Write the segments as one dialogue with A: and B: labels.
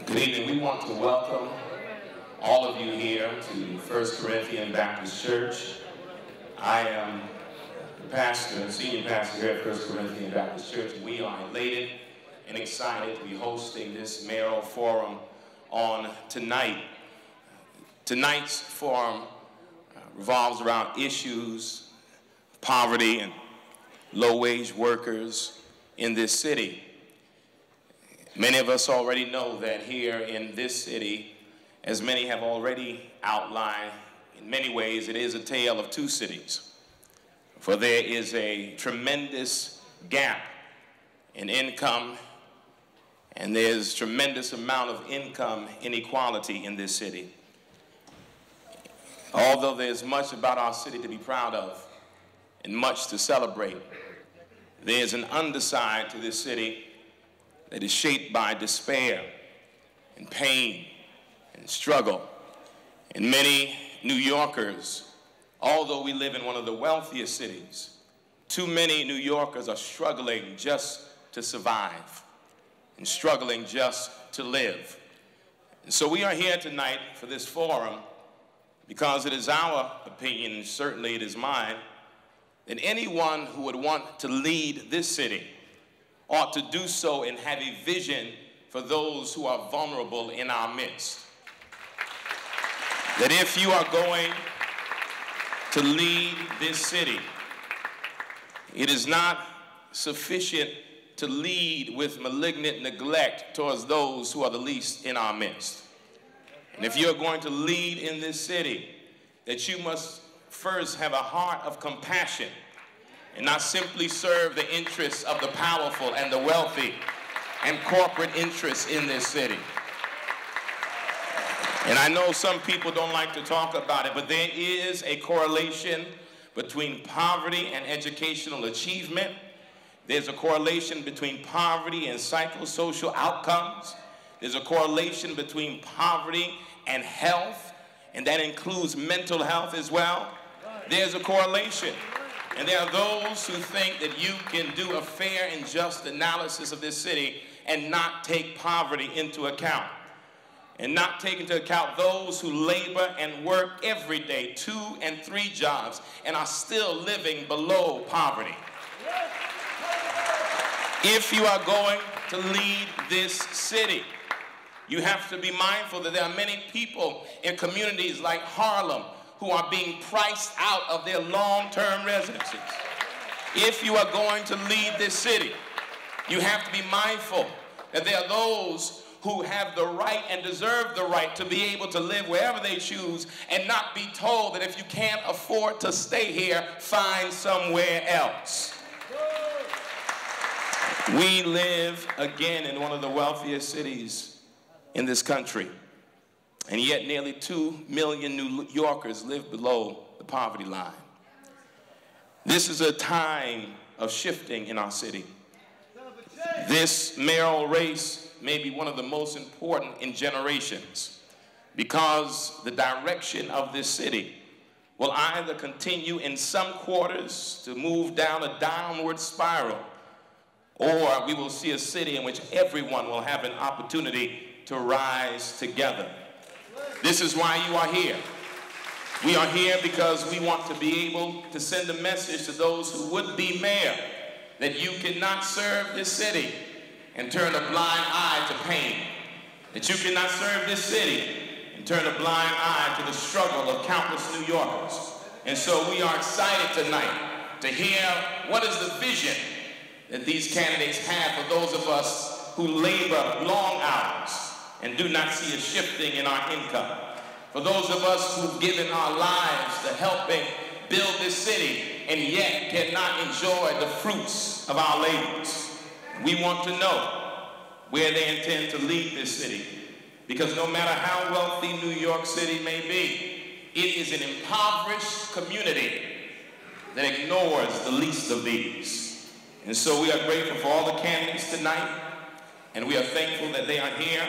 A: Good evening. We want to welcome all of you here to First Corinthian Baptist Church. I am the pastor, senior pastor here at First Corinthian Baptist Church. We are elated and excited to be hosting this Mayoral Forum on tonight. Tonight's forum revolves around issues of poverty and low-wage workers in this city. Many of us already know that here in this city, as many have already outlined, in many ways it is a tale of two cities. For there is a tremendous gap in income, and there's a tremendous amount of income inequality in this city. Although there's much about our city to be proud of and much to celebrate, there's an underside to this city that is shaped by despair and pain and struggle. And many New Yorkers, although we live in one of the wealthiest cities, too many New Yorkers are struggling just to survive and struggling just to live. And so we are here tonight for this forum because it is our opinion, and certainly it is mine, that anyone who would want to lead this city ought to do so and have a vision for those who are vulnerable in our midst. That if you are going to lead this city, it is not sufficient to lead with malignant neglect towards those who are the least in our midst. And if you're going to lead in this city, that you must first have a heart of compassion and not simply serve the interests of the powerful and the wealthy and corporate interests in this city. And I know some people don't like to talk about it, but there is a correlation between poverty and educational achievement. There's a correlation between poverty and psychosocial outcomes. There's a correlation between poverty and health, and that includes mental health as well. There's a correlation. And there are those who think that you can do a fair and just analysis of this city and not take poverty into account. And not take into account those who labor and work every day, 2 and 3 jobs, and are still living below poverty. If you are going to lead this city, you have to be mindful that there are many people in communities like Harlem who are being priced out of their long-term residences. If you are going to lead this city, you have to be mindful that there are those who have the right and deserve the right to be able to live wherever they choose and not be told that if you can't afford to stay here, find somewhere else. We live, again, in one of the wealthiest cities in this country. And yet nearly 2 million New Yorkers live below the poverty line. This is a time of shifting in our city. This mayoral race may be one of the most important in generations because the direction of this city will either continue in some quarters to move down a downward spiral, or we will see a city in which everyone will have an opportunity to rise together. This is why you are here. We are here because we want to be able to send a message to those who would be mayor that you cannot serve this city and turn a blind eye to pain. That you cannot serve this city and turn a blind eye to the struggle of countless New Yorkers. And so we are excited tonight to hear what is the vision that these candidates have for those of us who labor long hours and do not see a shifting in our income. For those of us who've given our lives to helping build this city and yet cannot enjoy the fruits of our labors. We want to know where they intend to lead this city. Because no matter how wealthy New York City may be, it is an impoverished community that ignores the least of these. And so we are grateful for all the candidates tonight, and we are thankful that they are here,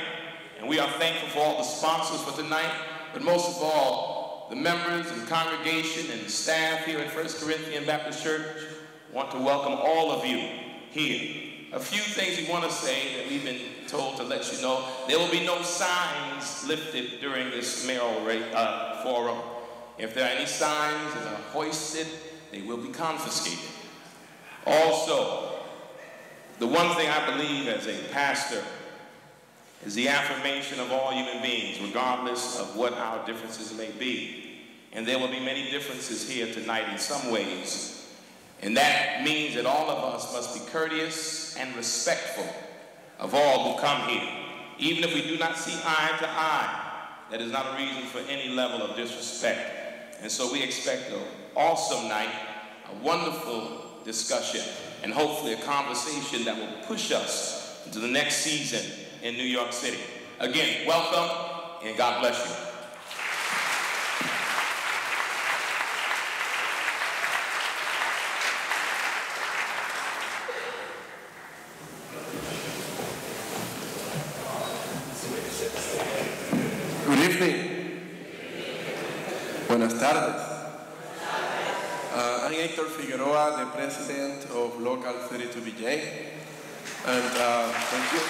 A: and we are thankful for all the sponsors for tonight, but most of all, the members and congregation and staff here at First Corinthian Baptist Church want to welcome all of you here. A few things we want to say that we've been told to let you know. There will be no signs lifted during this Mayoral Forum. If there are any signs that are hoisted, they will be confiscated. Also, the one thing I believe as a pastor is the affirmation of all human beings, regardless of what our differences may be. And there will be many differences here tonight in some ways. And that means that all of us must be courteous and respectful of all who come here. Even if we do not see eye to eye, that is not a reason for any level of disrespect. And so we expect an awesome night, a wonderful discussion, and hopefully a conversation that will push us into the next season in New York City. Again, welcome, and God bless you.
B: Good evening. Buenas tardes. I'm Hector Figueroa, the president of Local 32BJ, and thank you.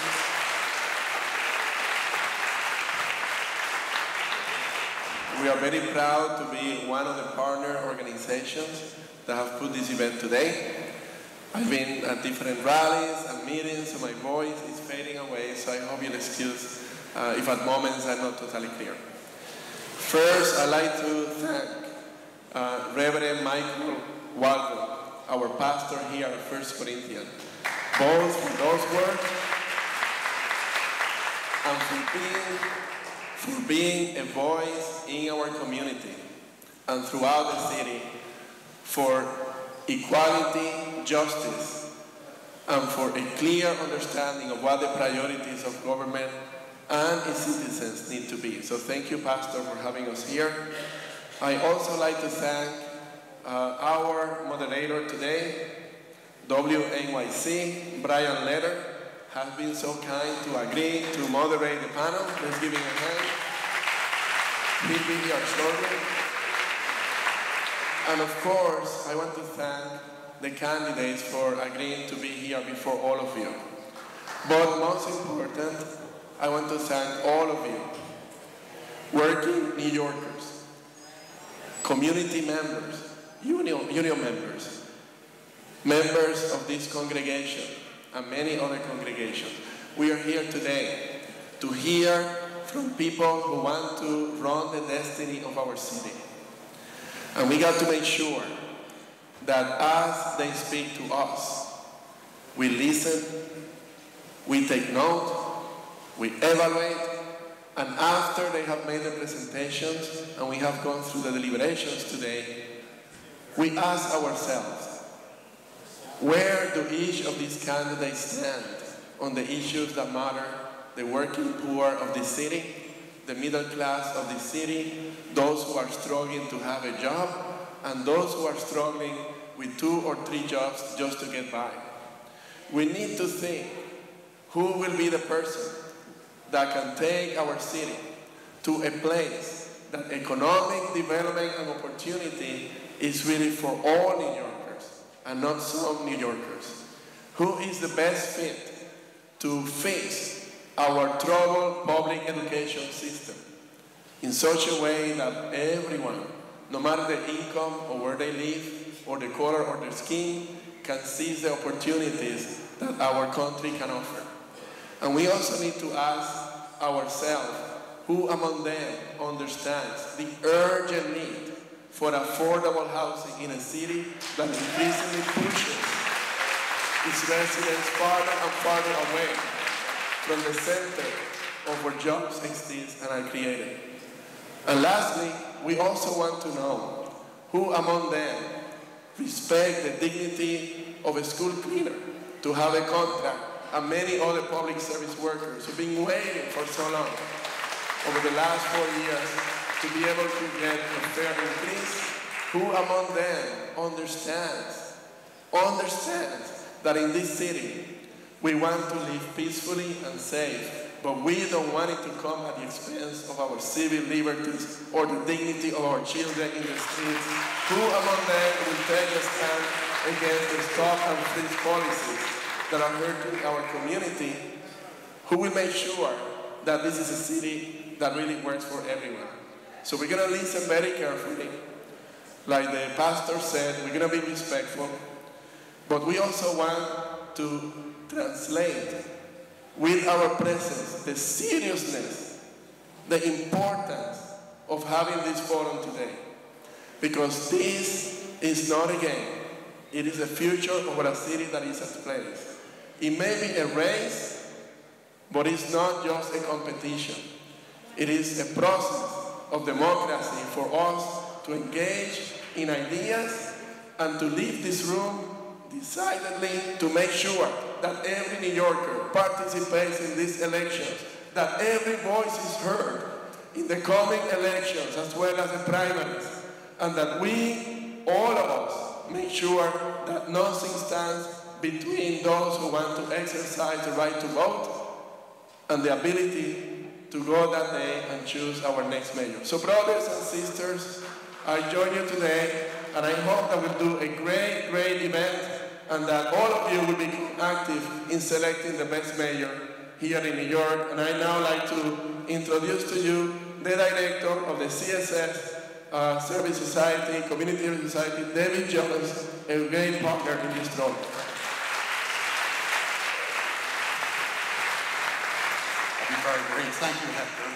B: We are very proud to be one of the partner organizations that have put this event today. I've been at different rallies and meetings, so my voice is fading away, so I hope you'll excuse if at moments I'm not totally clear. First, I'd like to thank Reverend Michael Waldron, our pastor here at First Corinthian, both for those words and for being a voice in our community and throughout the city for equality, justice, and for a clear understanding of what the priorities of government and its citizens need to be. So thank you, Pastor, for having us here. I also like to thank our moderator today, WNYC, Brian Leder, has been so kind to agree to moderate the panel. Let's give him a hand. He'll be here shortly. And of course, I want to thank the candidates for agreeing to be here before all of you. But most important, I want to thank all of you, working New Yorkers, community members, union members, members of this congregation, and many other congregations. We are here today to hear from people who want to run the destiny of our city. And we got to make sure that as they speak to us, we listen, we take note, we evaluate, and after they have made the presentations and we have gone through the deliberations today, we ask ourselves, where do each of these candidates stand on the issues that matter, the working poor of the city, the middle class of the city, those who are struggling to have a job, and those who are struggling with 2 or 3 jobs just to get by. We need to think who will be the person that can take our city to a place that economic development and opportunity is really for all New Yorkers and not some New Yorkers. Who is the best fit to fix our troubled public education system in such a way that everyone, no matter the income or where they live or the color or their skin, can seize the opportunities that our country can offer. And we also need to ask ourselves, who among them understands the urgent need for affordable housing in a city that increasingly pushes its residents farther and farther away from the center of where jobs exist and are created. And lastly, we also want to know who among them respect the dignity of a school cleaner to have a contract, and many other public service workers who've been waiting for so long over the last 4 years to be able to get a fair increase. Who among them understands that in this city we want to live peacefully and safe but we don't want it to come at the expense of our civil liberties or the dignity of our children in the streets. Who among them will take a stand against the stop and freeze policies that are hurting our community? Who will make sure that this is a city that really works for everyone? So we're going to listen very carefully. Like the pastor said, we're going to be respectful, but we also want to translate with our presence the seriousness, the importance of having this forum today. Because this is not a game. It is the future of a city that is at place. It may be a race, but it's not just a competition. It is a process of democracy for us to engage in ideas and to leave this room decidedly to make sure that every New Yorker participates in these elections, that every voice is heard in the coming elections as well as the primaries, and that we, all of us, make sure that nothing stands between those who want to exercise the right to vote and the ability to go that day and choose our next mayor. So brothers and sisters, I join you today, and I hope that we'll do a great, great event, and that all of you will be active in selecting the best mayor here in New York. And I now like to introduce to you the director of the CSS Service Society, Community Service Society, David Jones, a great partner in this role.
C: Very great. Thank you, Hector.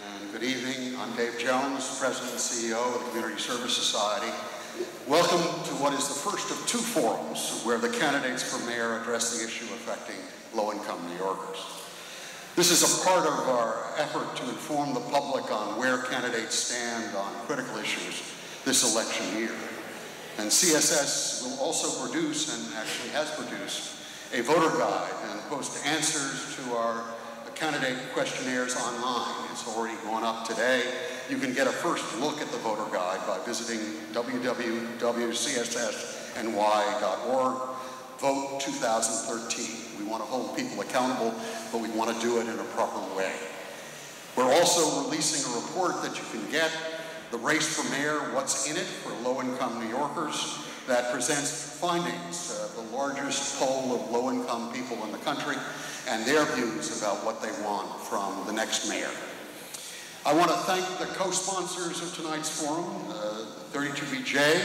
C: And good evening. I'm Dave Jones, President and CEO of the Community Service Society. Welcome to what is the first of two forums where the candidates for mayor address the issue affecting low-income New Yorkers. This is a part of our effort to inform the public on where candidates stand on critical issues this election year. And CSS will also produce, and actually has produced, a voter guide and post answers to our candidate questionnaires online. It's already gone up today. You can get a first look at the voter guide by visiting www.cssny.org. Vote 2013. We want to hold people accountable, but we want to do it in a proper way. We're also releasing a report that you can get, The Race for Mayor, What's in It for Low-Income New Yorkers, that presents findings, the largest poll of low-income people in the country, and their views about what they want from the next mayor. I want to thank the co-sponsors of tonight's forum, 32BJ,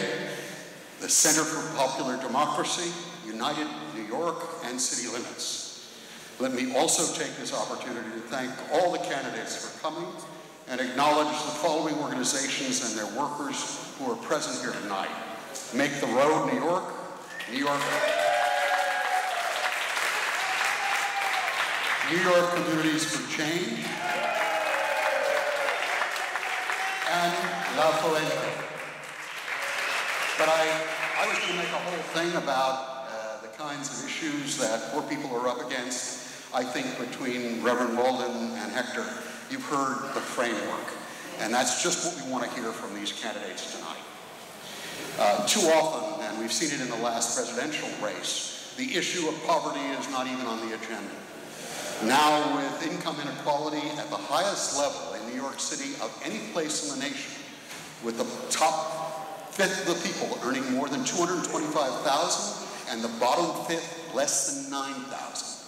C: the Center for Popular Democracy, United New York, and City Limits. Let me also take this opportunity to thank all the candidates for coming and acknowledge the following organizations and their workers who are present here tonight. Make the Road New York, New York Communities for Change, and La Fuente. But I was going to make a whole thing about the kinds of issues that poor people are up against. I think between Reverend Walden and Hector, you've heard the framework, and that's just what we want to hear from these candidates tonight. Too often, and we've seen it in the last presidential race, the issue of poverty is not even on the agenda. Now, with income inequality at the highest level in New York City of any place in the nation, with the top fifth of the people earning more than $225,000 and the bottom fifth less than $9,000,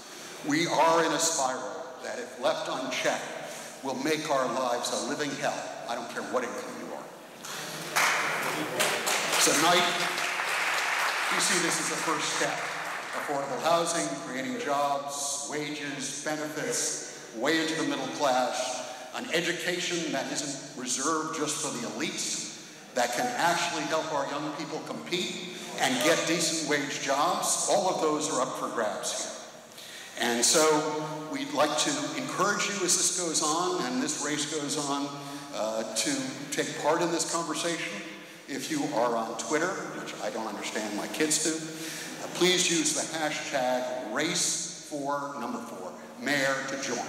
C: we are in a spiral that, if left unchecked, will make our lives a living hell. I don't care what income you are. So tonight, we see this as a first step. Affordable housing, creating jobs, wages, benefits, way into the middle class, an education that isn't reserved just for the elites, that can actually help our young people compete and get decent wage jobs. All of those are up for grabs here. And so we'd like to encourage you as this goes on and this race goes on to take part in this conversation. If you are on Twitter, which I don't understand, my kids do, please use the hashtag #race4mayor to join.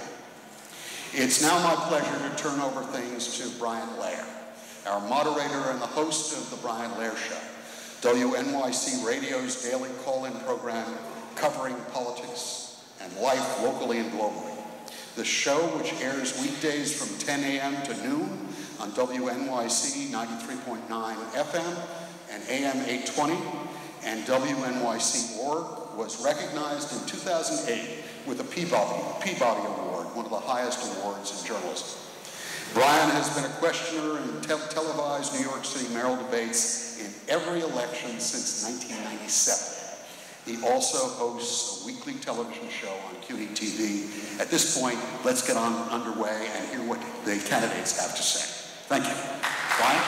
C: It's now my pleasure to turn over things to Brian Lair, our moderator and the host of the Brian Lair Show, WNYC Radio's daily call-in program covering politics and life locally and globally. The show, which airs weekdays from 10 a.m. to noon on WNYC 93.9 FM and AM 820 and WNYC.org, was recognized in 2008 with a Peabody Award, one of the highest awards in journalism. Brian has been a questioner in televised New York City mayoral debates in every election since 1997. He also hosts a weekly television show on CUNY TV. At this point, let's get underway and hear what the candidates have to say. Thank you. Brian?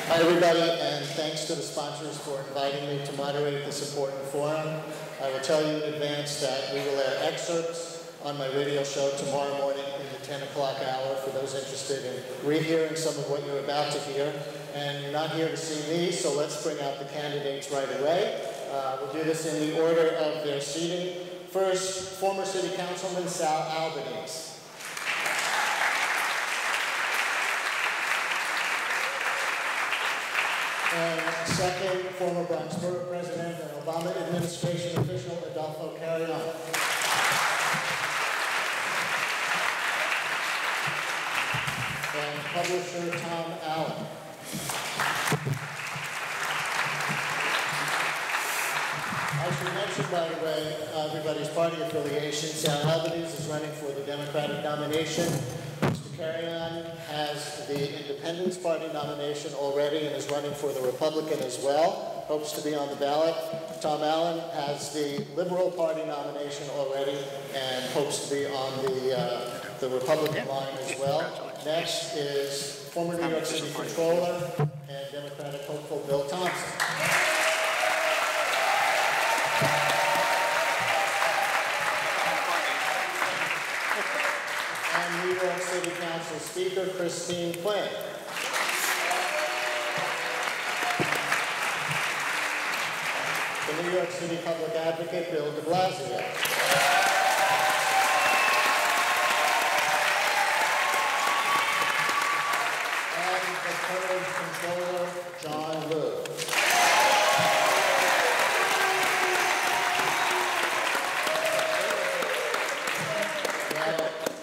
D: Hi, everybody, and thanks to the sponsors for inviting me to moderate this important forum. I will tell you in advance that we will air excerpts on my radio show tomorrow morning in the 10 o'clock hour for those interested in rehearing some of what you're about to hear. And you're not here to see me, so let's bring out the candidates right away. We'll do this in the order of their seating. First, former City Councilman Sal Albanese. And second, former Bronx Borough President and Obama administration official Adolfo Carrion. And publisher Tom Allen. I should mention, by the way, everybody's party affiliation. Sal Albanese is running for the Democratic nomination. Mr. Carrion has the Independence Party nomination already and is running for the Republican as well. Hopes to be on the ballot. Tom Allen has the Liberal Party nomination already and hopes to be on the Republican line as well. Next is former New York City Controller and Democratic hopeful Bill Thompson. And New York City Council Speaker Christine Quinn. The New York City Public Advocate Bill de Blasio. Controller John Liu. Now,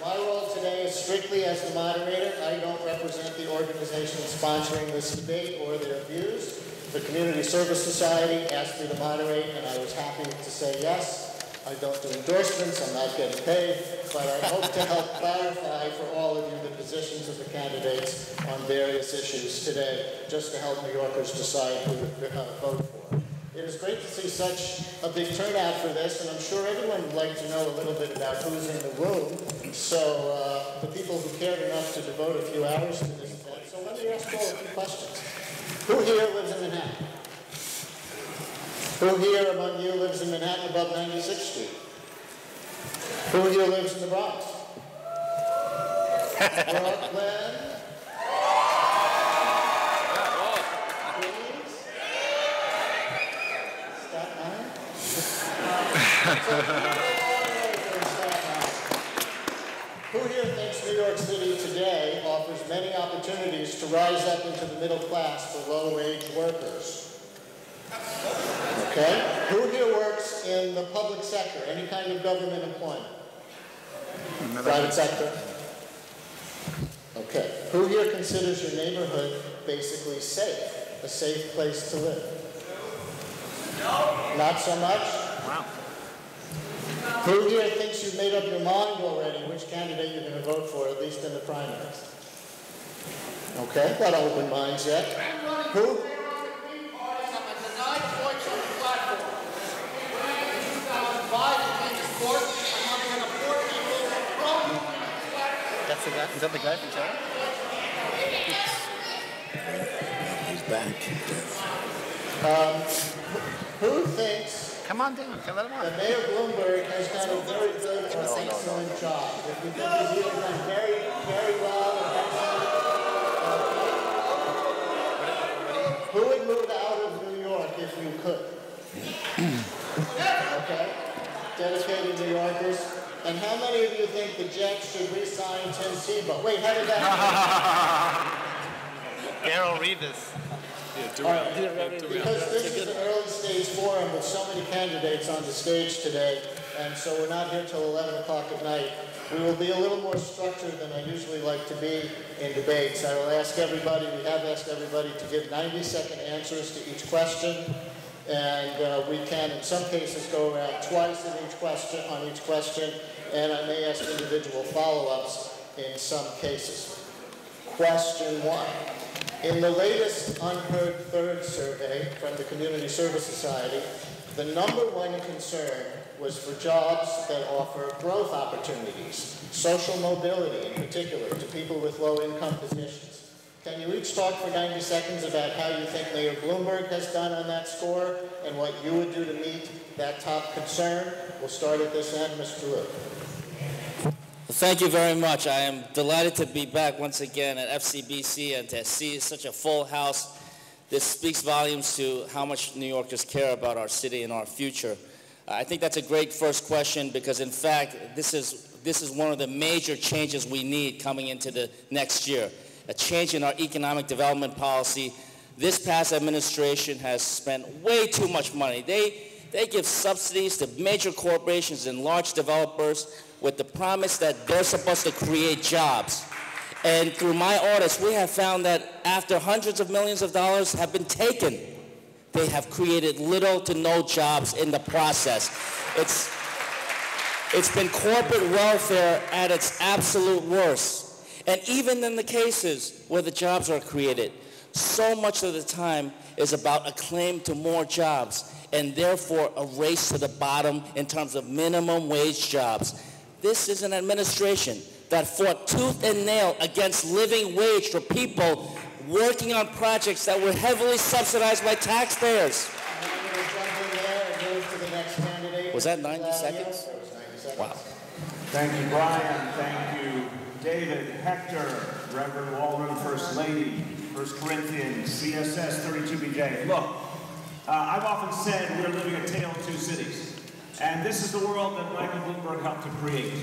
D: my role today is strictly as the moderator. I don't represent the organization sponsoring this debate or their views. The Community Service Society asked me to moderate, and I was happy to say yes. I don't do endorsements, I'm not getting paid, but I hope to help clarify for all of you the positions of the candidates on various issues today, just to help New Yorkers decide who to vote for. It is great to see such a big turnout for this, and I'm sure everyone would like to know a little bit about who's in the room. So the people who cared enough to devote a few hours to this event. So let me ask you all a few questions. Who here lives in Manhattan? Who here among you lives in Manhattan above 96th Street? Who here lives in the Bronx? Brooklyn? Queens? Staten Island? Who here thinks New York City today offers many opportunities to rise up into the middle class for low-wage workers? Okay. Who here works in the public sector, any kind of government employment? Private sector? Okay. Who here considers your neighborhood basically safe, a safe place to live? No. Not so much? Wow. Who here thinks you've made up your mind already which candidate you're going to vote for, at least in the primaries? Okay, got open minds yet. Who?
E: Is that the guy from China? He's back.
D: Who thinks
E: Come on down. Let him on.
D: that Mayor Bloomberg has done a very good and excellent job? If you think he's either done very, very well or excellent, who would move out of New York if you could? Okay? Dedicated New Yorkers. And how many of you think the Jets should re-sign Tim Tebow? Wait, how did that happen?
E: Daryl, read this.
D: Because this is an early stage forum with so many candidates on the stage today, and so we're not here till 11 o'clock at night, we will be a little more structured than I usually like to be in debates. I will ask everybody, we have asked everybody to give 90-second answers to each question, and we can in some cases go around twice on each question, and I may ask individual follow-ups in some cases. Question 1. In the latest Unheard Third survey from the Community Service Society, the #1 concern was for jobs that offer growth opportunities, social mobility in particular, to people with low-income positions. Can you each talk for 90 seconds about how you think Mayor Bloomberg has done on that score and what you would do to meet that top concern? We'll start at this end, Mr. Liu.
F: Thank you very much. I am delighted to be back once again at FCBC and to see such a full house. This speaks volumes to how much New Yorkers care about our city and our future. I think that's a great first question because, in fact, this is one of the major changes we need coming into the next year, a change in our economic development policy. This past administration has spent way too much money. They give subsidies to major corporations and large developers with the promise that they're supposed to create jobs. And through my audits, we have found that after hundreds of millions of dollars have been taken, they have created little to no jobs in the process. It's been corporate welfare at its absolute worst. And even in the cases where the jobs are created, so much of the time is about a claim to more jobs and therefore a race to the bottom in terms of minimum wage jobs. This is an administration that fought tooth and nail against living wage for people working on projects that were heavily subsidized by taxpayers. Was that 90 seconds? Wow.
G: Thank you, Brian. Thank you, David, Hector, Reverend Waldron, First Lady, 1 Corinthians, CSS 32BJ. Look, I've often said we're living a tale of two cities. And this is the world that Michael Bloomberg helped to create.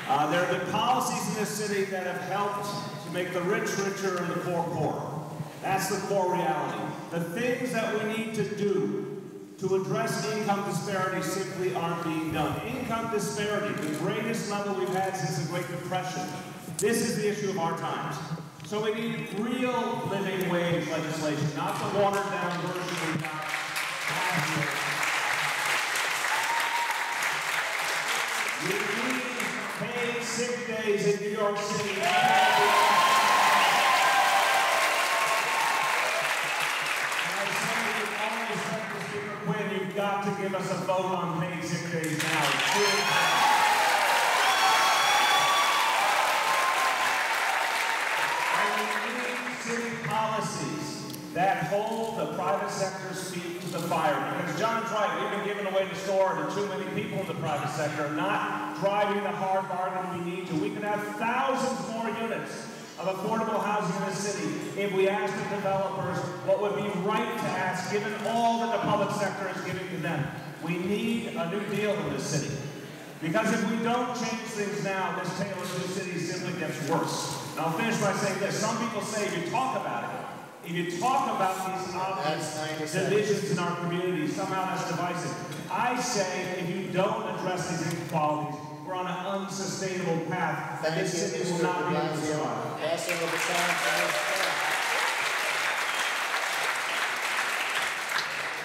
G: There have been policies in this city that have helped to make the rich richer and the poor poorer. That's the core reality. The things that we need to do to address income disparity simply aren't being done. Income disparity, the greatest level we've had since the Great Depression. This is the issue of our times. So we need real living wage legislation, not the watered-down version we got last year. We need paid sick days in New York City. And I say with all respect to Speaker Quinn, you've got to give us a vote on paid sick days now. And we need city policies that hold the private sector's feet to the fire. Because John's right, we've been giving away the store to too many people in the private sector, not driving the hard bargain we need to. We could have thousands more units of affordable housing in this city if we asked the developers what would be right to ask, given all that the public sector is giving to them. We need a new deal in this city. Because if we don't change things now, this tale of two cities simply gets worse. And I'll finish by saying this. Some people say if you talk about it, if you talk about these obvious divisions in our community, somehow that's divisive. I say if you don't address these inequalities, we're on an unsustainable path, and this city will not be able to survive.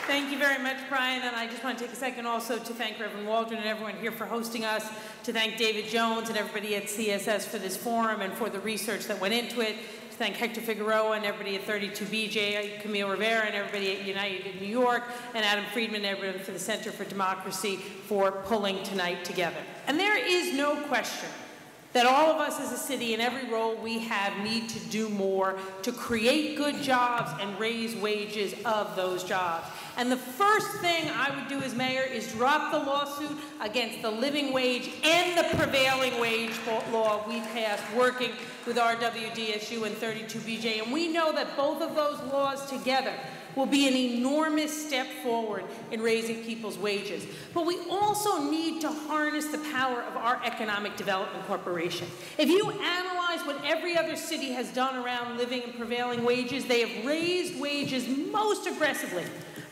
H: Thank you very much, Brian, and I just want to take a second also to thank Reverend Waldron and everyone here for hosting us, to thank David Jones and everybody at CSS for this forum and for the research that went into it, to thank Hector Figueroa and everybody at 32BJ, Camille Rivera and everybody at United New York, and Adam Friedman and everyone for the Center for Democracy for pulling tonight together. And there is no question that all of us as a city, in every role we have, need to do more to create good jobs and raise wages of those jobs. And the first thing I would do as mayor is drop the lawsuit against the living wage and the prevailing wage law we passed working with RWDSU and 32BJ. And we know that both of those laws together will be an enormous step forward in raising people's wages. But we also need to harness the power of our Economic Development Corporation. If you analyze what every other city has done around living and prevailing wages, they have raised wages most aggressively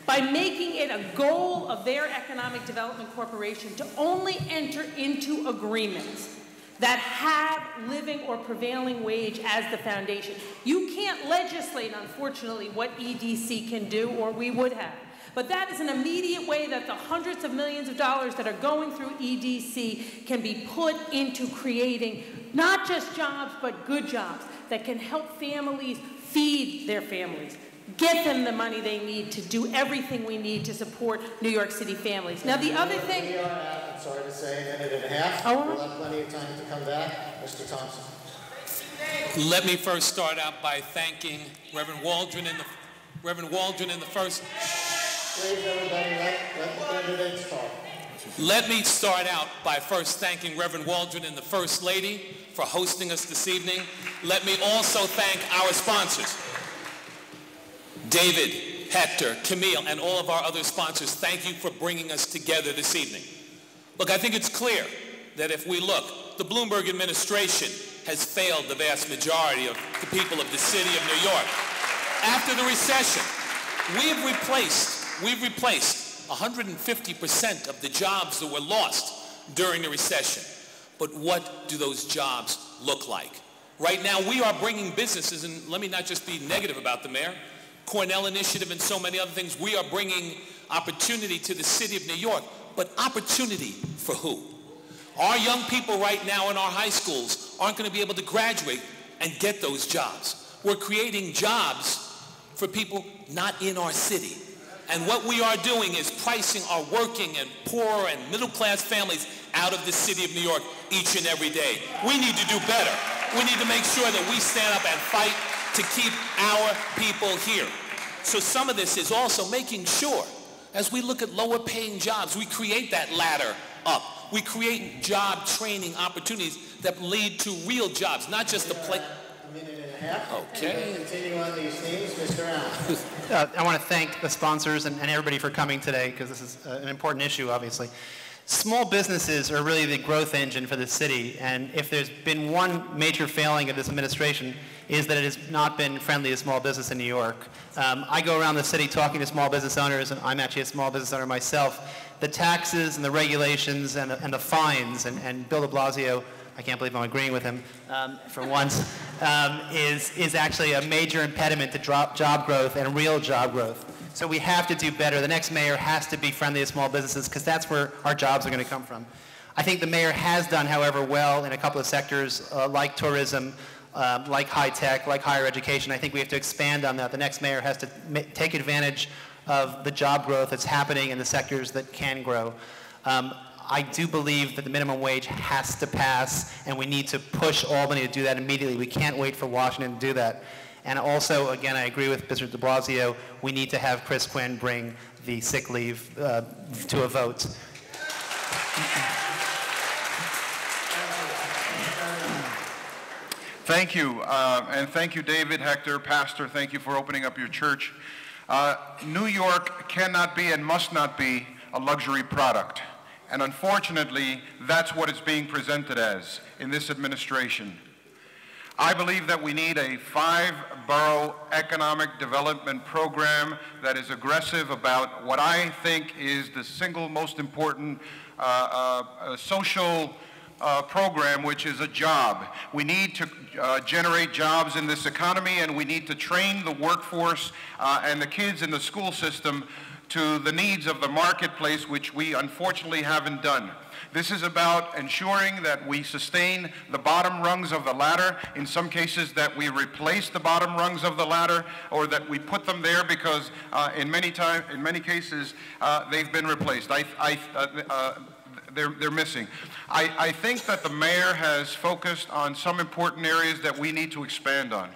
H: by making it a goal of their Economic Development Corporation to only enter into agreements that have living or prevailing wage as the foundation. You can't legislate, unfortunately, what EDC can do, or we would have. But that is an immediate way that the hundreds of millions of dollars that are going through EDC can be put into creating not just jobs, but good jobs that can help families feed their families, get them the money they need to do everything we need to support New York City families. Now, the other thing...
D: We are at, I'm sorry to say, a minute and a half. We'll have plenty of time to come back. Mr. Thompson.
I: Let me first start out by thanking Reverend Waldron in the first...
D: Please, everybody, let the candidates talk.
I: Let me start out by first thanking Reverend Waldron and the First Lady for hosting us this evening. Let me also thank our sponsors. David, Hector, Camille, and all of our other sponsors, thank you for bringing us together this evening. Look, I think it's clear that if we look, the Bloomberg administration has failed the vast majority of the people of the city of New York. After the recession, we've replaced 150% of the jobs that were lost during the recession. But what do those jobs look like? Right now, we are bringing businesses, and let me not just be negative about the mayor, Cornell Initiative and so many other things, we are bringing opportunity to the city of New York, but opportunity for who? Our young people right now in our high schools aren't going to be able to graduate and get those jobs. We're creating jobs for people not in our city. And what we are doing is pricing our working and poor and middle-class families out of the city of New York each and every day. We need to do better. We need to make sure that we stand up and fight to keep our people here. So some of this is also making sure, as we look at lower paying jobs, we create that ladder up. We create job training opportunities that lead to real jobs, not just the play.
D: A minute and a half.
I: Okay.
D: And continue on these themes, Mr. Allen.
J: I want to thank the sponsors and everybody for coming today, because this is an important issue, obviously. Small businesses are really the growth engine for the city, and if there's been one major failing of this administration, is that it has not been friendly to small business in New York. I go around the city talking to small business owners, and I'm actually a small business owner myself. The taxes and the regulations and the fines, and Bill de Blasio, I can't believe I'm agreeing with him for once, is actually a major impediment to job growth and real job growth. So we have to do better. The next mayor has to be friendly to small businesses, because that's where our jobs are going to come from. I think the mayor has done, however, well in a couple of sectors like tourism, like high tech, like higher education. I think we have to expand on that. The next mayor has to take advantage of the job growth that's happening in the sectors that can grow. I do believe that the minimum wage has to pass, and we need to push Albany to do that immediately. We can't wait for Washington to do that. And also, again, I agree with Mr. de Blasio, we need to have Chris Quinn bring the sick leave to a vote.
K: Thank you, and thank you, David, Hector, Pastor, thank you for opening up your church. New York cannot be and must not be a luxury product. And unfortunately, that's what it's being presented as in this administration. I believe that we need a 5-borough economic development program that is aggressive about what I think is the single most important social program, which is a job. We need to generate jobs in this economy, and we need to train the workforce and the kids in the school system to the needs of the marketplace, which we unfortunately haven't done. This is about ensuring that we sustain the bottom rungs of the ladder, in some cases that we replace the bottom rungs of the ladder, or that we put them there because in many cases they've been replaced. They're missing. I think that the mayor has focused on some important areas that we need to expand on.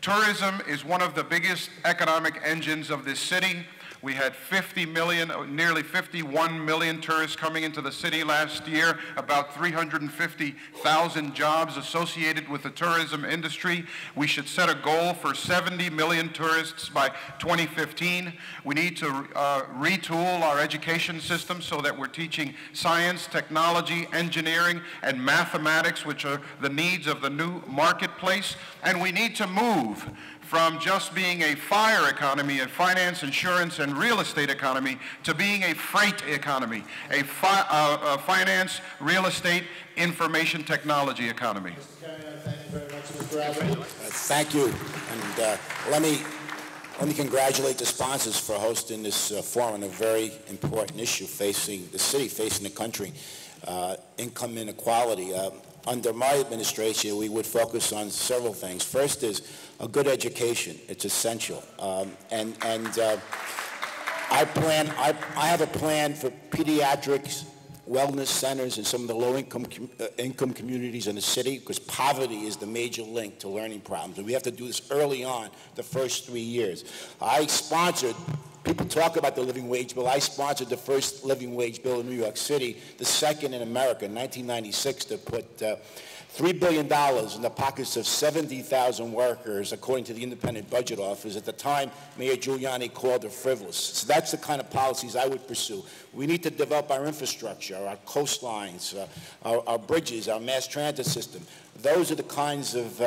K: Tourism is one of the biggest economic engines of this city. We had 50 million, nearly 51 million tourists coming into the city last year, about 350,000 jobs associated with the tourism industry. We should set a goal for 70 million tourists by 2015. We need to retool our education system so that we're teaching science, technology, engineering, and mathematics, which are the needs of the new marketplace. And we need to move from just being a fire economy, a finance, insurance, and real estate economy, to being a freight economy, a finance, real estate, information technology economy.
D: Mr. Carrion, thank you very much, Mr. Alvarez.
E: Thank you. And let me congratulate the sponsors for hosting this forum on a very important issue facing the city, facing the country, income inequality. Under my administration, we would focus on several things. First is a good education. It's essential. I have a plan for pediatrics, wellness centers in some of the low-income income communities in the city, because poverty is the major link to learning problems. And we have to do this early on, the first 3 years. I sponsored, people talk about the living wage bill. I sponsored the first living wage bill in New York City, the second in America in 1996, to put $3 billion in the pockets of 70,000 workers, according to the Independent Budget Office. At the time, Mayor Giuliani called it frivolous. So that's the kind of policies I would pursue. We need to develop our infrastructure, our coastlines, our bridges, our mass transit system. Those are the kinds of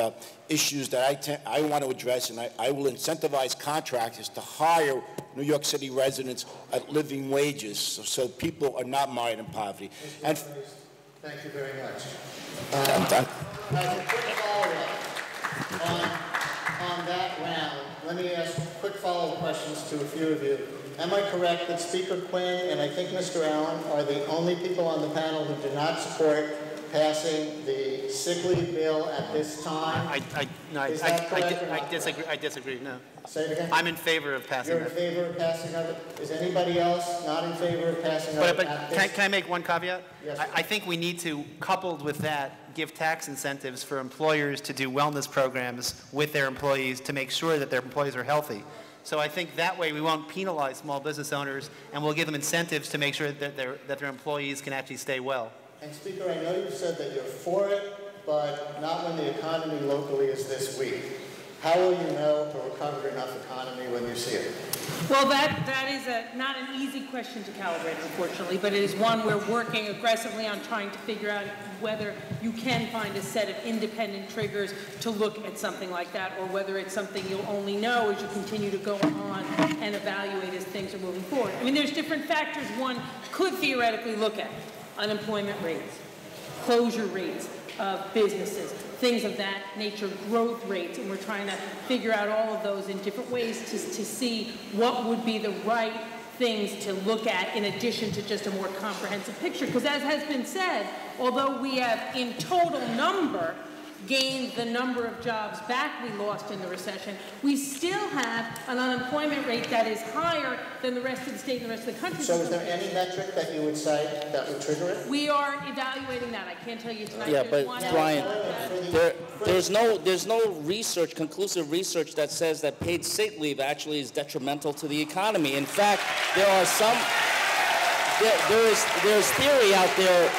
E: issues that I want to address, and I will incentivize contractors to hire New York City residents at living wages so people are not mired in poverty. And
D: thank you very much. As a quick follow-up on that round, let me ask quick follow-up questions to a few of you. Am I correct that Speaker Quinn and I think Mr. Allen are the only people on the panel who do not support passing the sick leave bill at this time?
J: I disagree, no.
D: Say it again?
J: I'm in favor of passing it.
D: You're in favor of passing of it? Is anybody else not in favor of passing of it?
J: But can I make one caveat?
D: Yes.
J: I think we need to, coupled with that, give tax incentives for employers to do wellness programs with their employees to make sure that their employees are healthy. So I think that way we won't penalize small business owners, and we'll give them incentives to make sure that their employees can actually stay well.
D: And Speaker, I know you said that you're for it, but not when the economy locally is this weak. How will you know to recover enough economy when you see it?
H: Well, that is not an easy question to calibrate, unfortunately, but it is one we're working aggressively on trying to figure out whether you can find a set of independent triggers to look at something like that, or whether it's something you'll only know as you continue to go on and evaluate as things are moving forward. I mean, there's different factors one could theoretically look at. Unemployment rates, closure rates of businesses, things of that nature, growth rates, and we're trying to figure out all of those in different ways to see what would be the right things to look at in addition to just a more comprehensive picture. Because as has been said, although we have in total number gained the number of jobs back we lost in the recession, we still have an unemployment rate that is higher than the rest of the state and the rest of the country.
D: So is there any metric that you would cite that would trigger it?
H: We are evaluating that. I can't tell you tonight.
F: Yeah, but Brian, there's no research, conclusive research that says that paid sick leave actually is detrimental to the economy. In fact, there are some, there's theory out there.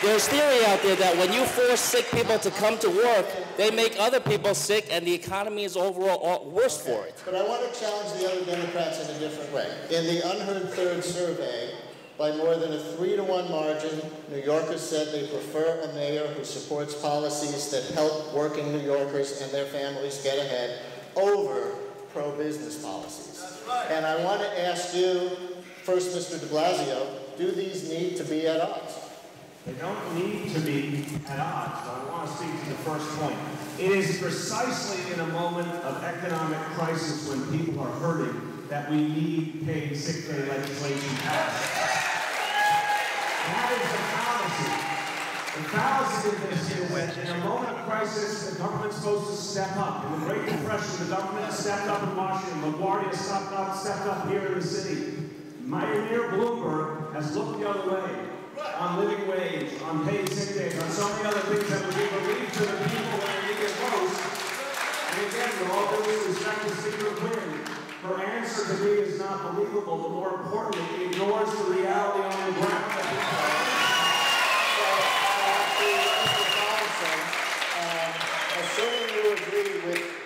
F: There's theory out there that when you force sick people to come to work, they make other people sick, and the economy is overall worse for it.
D: But I want to challenge the other Democrats in a different way. In the Unheard Third survey, by more than a 3-to-1 margin, New Yorkers said they prefer a mayor who supports policies that help working New Yorkers and their families get ahead over pro-business policies. And I want to ask you, first, Mr. de Blasio, do these need to be at odds?
G: They don't need to be at odds, but I want to speak to the first point. It is precisely in a moment of economic crisis when people are hurting that we need paid sick day legislation passed. That is the fallacy. The fallacy of this is that in a moment of crisis, the government's supposed to step up. In the Great Depression, the government stepped up in Washington. LaGuardia stepped up here in the city. Mayor Bloomberg has looked the other way. On living wage, on paid sick days, on so many other things that would give relief to the people when they need it most. And again, with all due respect to Speaker Quinn, her answer to me is not believable, but more importantly, it ignores the reality on the ground.
D: Assuming you agree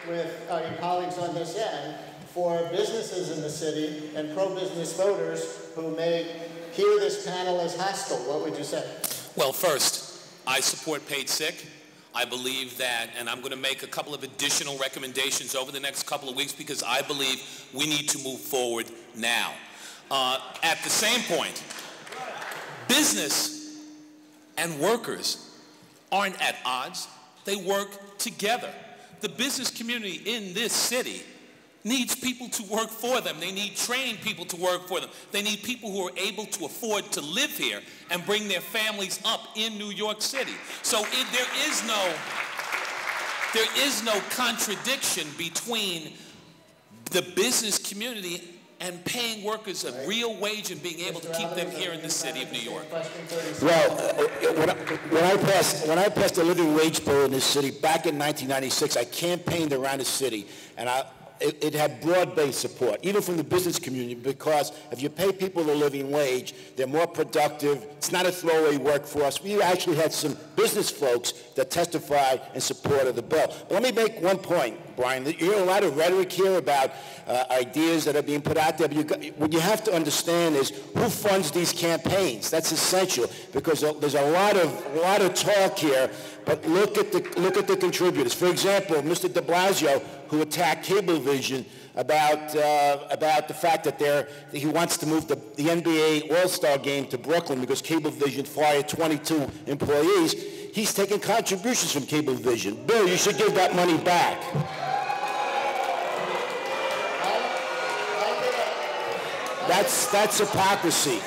D: with your colleagues on this end, for businesses in the city and pro-business voters who may hear this panel as hostile, what would you say?
I: Well, first, I support paid sick. I believe that, and I'm going to make a couple of additional recommendations over the next couple of weeks because I believe we need to move forward now. At the same point, business and workers aren't at odds. They work together. The business community in this city needs people to work for them. They need trained people to work for them. They need people who are able to afford to live here and bring their families up in New York City. So there is no contradiction between the business community and paying workers a real wage and being able to keep them here in the city of New York.
E: Well, when I passed the living wage bill in this city back in 1996, I campaigned around the city, and it had broad-based support, even from the business community, because if you pay people the living wage, they're more productive. It's not a throwaway workforce. We actually had some business folks that testified in support of the bill. But let me make one point, Brian. You hear a lot of rhetoric here about ideas that are being put out there. But what you have to understand is who funds these campaigns. That's essential, because there's a lot of talk here. But look at the contributors. For example, Mr. de Blasio, who attacked Cablevision about the fact that he wants to move the NBA All-Star game to Brooklyn because Cablevision fired 22 employees. He's taking contributions from Cablevision. Bill, you should give that money back. That's hypocrisy.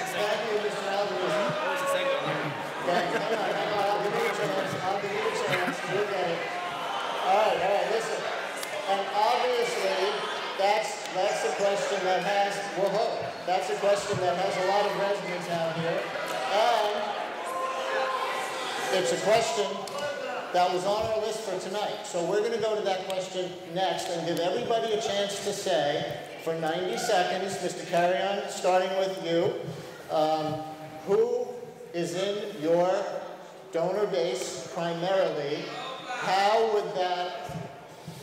D: All right, listen. And obviously, that's a question that has, that's a question that has a lot of resonance out here. And it's a question that was on our list for tonight. So we're going to go to that question next and give everybody a chance to say, for 90 seconds, Mr. Carrion, starting with you, who is in your donor base primarily? How would that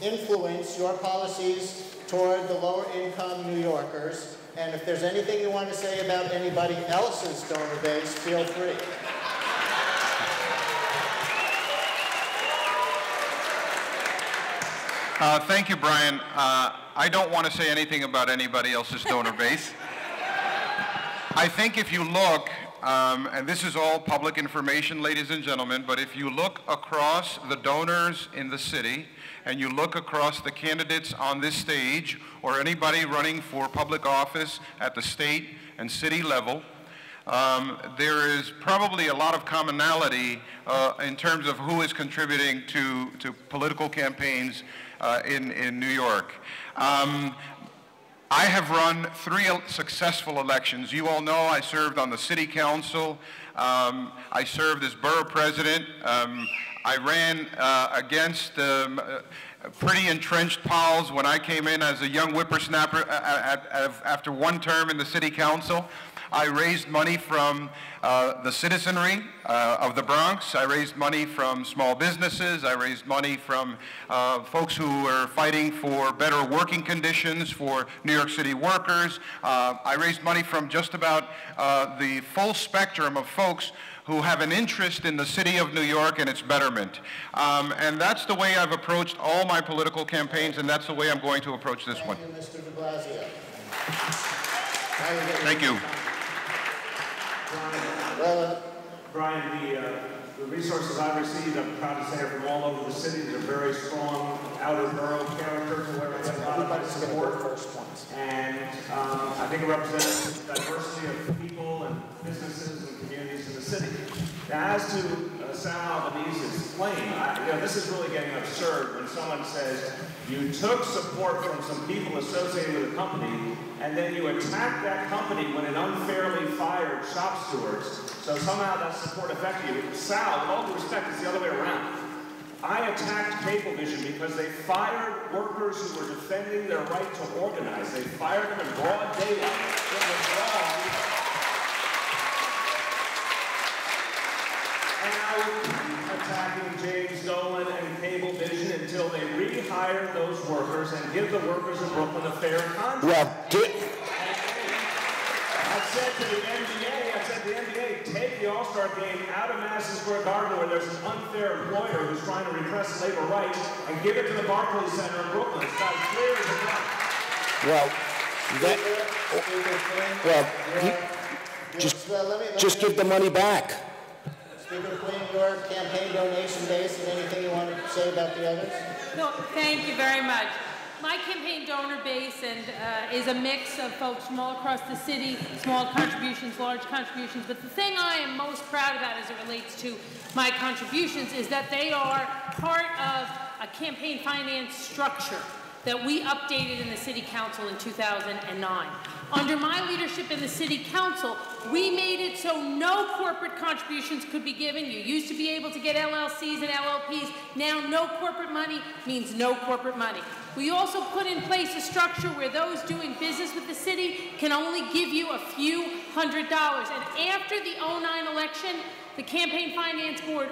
D: influence your policies toward the lower income New Yorkers? And if there's anything you want to say about anybody else's donor base, feel free.
K: Thank you, Brian. I don't want to say anything about anybody else's donor base. I think if you look, and this is all public information, ladies and gentlemen, but if you look across the donors in the city, and you look across the candidates on this stage, or anybody running for public office at the state and city level, there is probably a lot of commonality in terms of who is contributing to political campaigns in New York. I have run 3 successful elections. You all know I served on the city council. I served as borough president. I ran against pretty entrenched pals when I came in as a young whippersnapper after 1 term in the city council. I raised money from the citizenry of the Bronx. I raised money from small businesses. I raised money from folks who were fighting for better working conditions for New York City workers. I raised money from just about the full spectrum of folks who have an interest in the city of New York and its betterment. And that's the way I've approached all my political campaigns, and that's the way I'm going to approach this one.
D: Thank you, Mr. de Blasio.
K: Thank you.
G: Brian, the resources I've received, I'm proud to say, are from all over the city. There's a very strong outer borough character to where I get a lot of my support. And I think it represents the diversity of people and businesses and communities in the city. Now, as to Sal Albanese's claim, this is really getting absurd when someone says you took support from some people associated with a company and then you attacked that company when it unfairly fired shop stewards. So somehow that support affected you. Sal, with all due respect, it's the other way around. I attacked Cablevision because they fired workers who were defending their right to organize. They fired them in broad daylight. It was wrong. And I will keep attacking James Dolan and Cablevision until they rehire those workers and give the workers in Brooklyn a fair contract.
E: Well,
G: I said to the NBA, take the All-Star game out of Madison Square Garden where there's an unfair employer who's trying to repress labor rights and give it to the Barclays Center in Brooklyn. It's about as clear as it gets.
E: Just give the money back.
D: Speaker Queen, your campaign donation base, and anything you want to say about the others?
H: No, thank you very much. My campaign donor base is a mix of folks from all across the city, small contributions, large contributions, but the thing I am most proud about as it relates to my contributions is that they are part of a campaign finance structure that we updated in the City Council in 2009. Under my leadership in the City Council, we made it so no corporate contributions could be given. You used to be able to get LLCs and LLPs. Now no corporate money means no corporate money. We also put in place a structure where those doing business with the city can only give you a few $100s. And after the 2009 election, the Campaign Finance Board,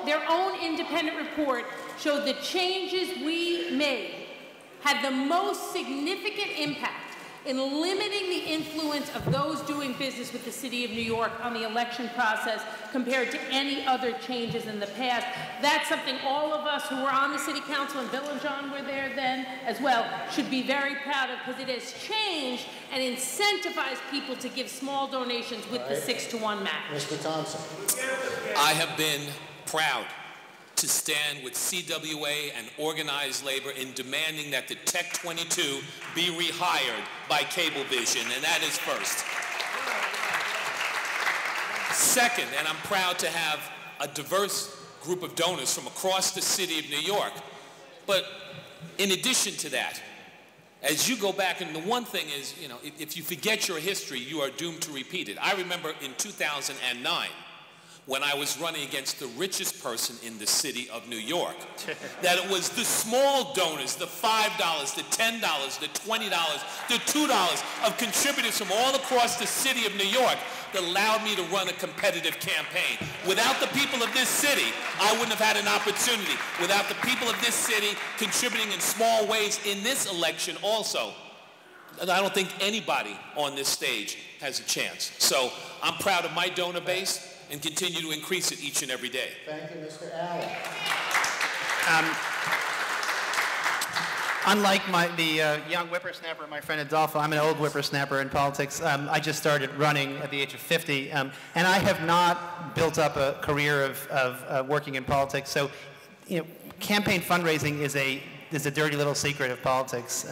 H: their own independent report showed the changes we made had the most significant impact in limiting the influence of those doing business with the City of New York on the election process compared to any other changes in the past. That's something all of us who were on the City Council, and Bill and John were there then as well, should be very proud of, because it has changed and incentivized people to give small donations with the 6-to-1 match.
D: Mr. Thompson.
I: I have been proud to stand with CWA and organized labor in demanding that the Tech 22 be rehired by Cablevision, and that is first. Second, and I'm proud to have a diverse group of donors from across the city of New York. But in addition to that, as you go back, and the one thing is, you know, if you forget your history, you are doomed to repeat it. I remember in 2009, when I was running against the richest person in the city of New York, that it was the small donors, the $5, the $10, the $20, the $2 of contributors from all across the city of New York that allowed me to run a competitive campaign. Without the people of this city, I wouldn't have had an opportunity. Without the people of this city contributing in small ways in this election also, I don't think anybody on this stage has a chance. So I'm proud of my donor base and continue to increase it each and every day.
D: Thank you, Mr. Allen.
J: Unlike the young whippersnapper, my friend Adolfo, I'm an old whippersnapper in politics. I just started running at the age of 50, and I have not built up a career of working in politics. So, you know, campaign fundraising is a dirty little secret of politics.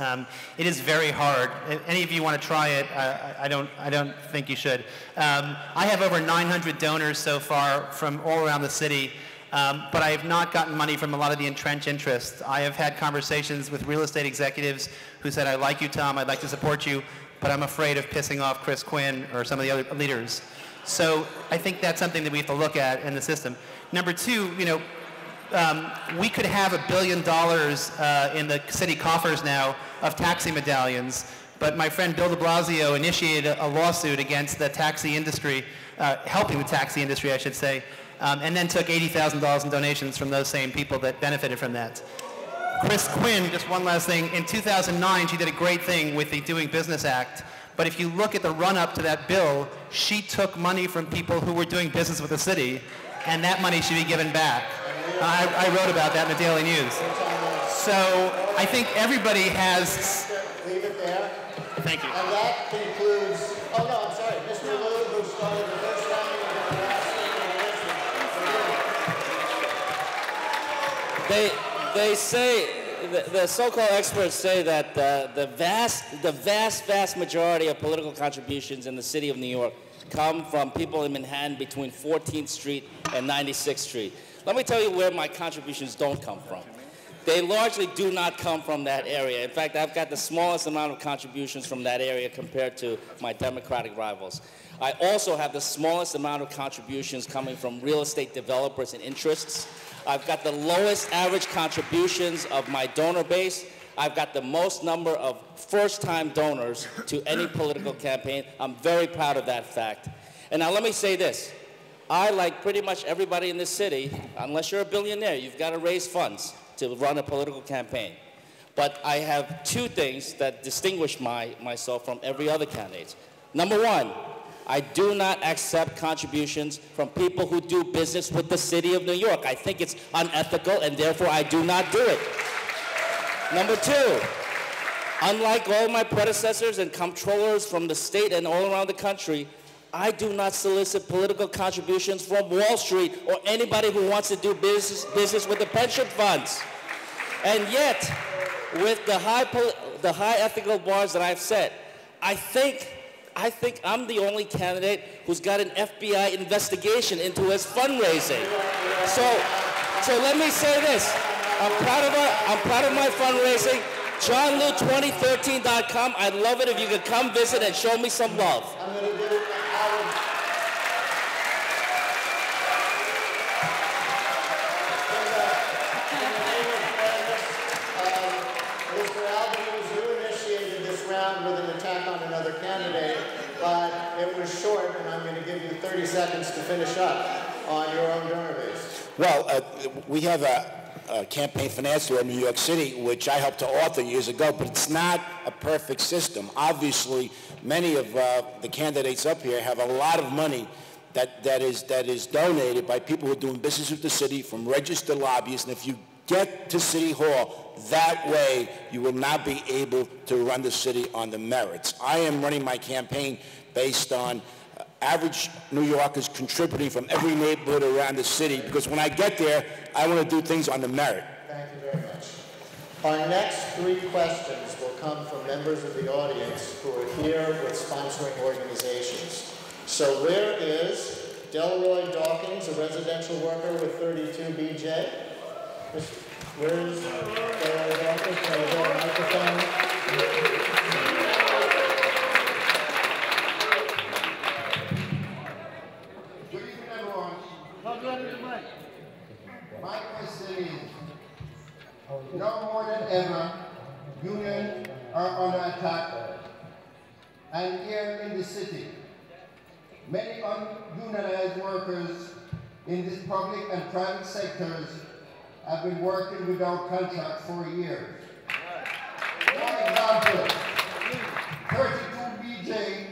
J: It is very hard. If any of you want to try it, I don't think you should. I have over 900 donors so far from all around the city, but I have not gotten money from a lot of the entrenched interests. I have had conversations with real estate executives who said, I like you, Tom, I'd like to support you, but I'm afraid of pissing off Chris Quinn or some of the other leaders. So I think that's something that we have to look at in the system. Number two, you know, we could have $1 billion in the city coffers now of taxi medallions, but my friend Bill de Blasio initiated a lawsuit against the taxi industry, helping the taxi industry, I should say, and then took $80,000 in donations from those same people that benefited from that. Chris Quinn, just one last thing, in 2009 she did a great thing with the Doing Business Act, but if you look at the run-up to that bill, she took money from people who were doing business with the city, and that money should be given back. I wrote about that in the Daily News. So I think everybody has...
D: Leave it there.
J: Thank you.
D: And that concludes... Oh, no, I'm sorry. Mr. Liu, who started the first round of
F: They say, the so-called experts say that the vast majority of political contributions in the city of New York come from people in Manhattan between 14th Street and 96th Street. Let me tell you where my contributions don't come from. They largely do not come from that area. In fact, I've got the smallest amount of contributions from that area compared to my Democratic rivals. I also have the smallest amount of contributions coming from real estate developers and interests. I've got the lowest average contributions of my donor base. I've got the most number of first-time donors to any political campaign. I'm very proud of that fact. And now let me say this. I, like pretty much everybody in this city, unless you're a billionaire, you've got to raise funds to run a political campaign. But I have two things that distinguish myself from every other candidate. Number one, I do not accept contributions from people who do business with the city of New York. I think it's unethical, and therefore I do not do it. Number two, unlike all my predecessors and comptrollers from the state and all around the country, I do not solicit political contributions from Wall Street or anybody who wants to do business with the pension funds. And yet, with the high ethical bars that I've set, I think I'm the only candidate who's got an FBI investigation into his fundraising. So let me say this. I'm proud of my fundraising. JohnLew2013.com. I'd love it if you could come visit and show me some love.
D: I'm going to give it to Howard. Mr. Albanese, you initiated this round with an attack on another candidate, but it was short, and I'm going to give you 30 seconds to finish up on your own donor base.
E: Well, we have a campaign finance law in New York City, which I helped to author years ago, but it's not a perfect system. Obviously, many of the candidates up here have a lot of money that is donated by people who are doing business with the city from registered lobbyists, and if you get to City Hall that way, you will not be able to run the city on the merits. I am running my campaign based on average New Yorkers contributing from every neighborhood around the city, because when I get there, I want to do things on the merit.
D: Thank you very much. Our next three questions will come from members of the audience who are here with sponsoring organizations. So where is Delroy Dawkins, a residential worker with 32BJ? Where is Delroy Dawkins? Can I get a microphone?
L: My question is, now more than ever, unions are under attack, and here in the city, many ununionized workers in this public and private sectors have been working without contract for years. For example, 32BJ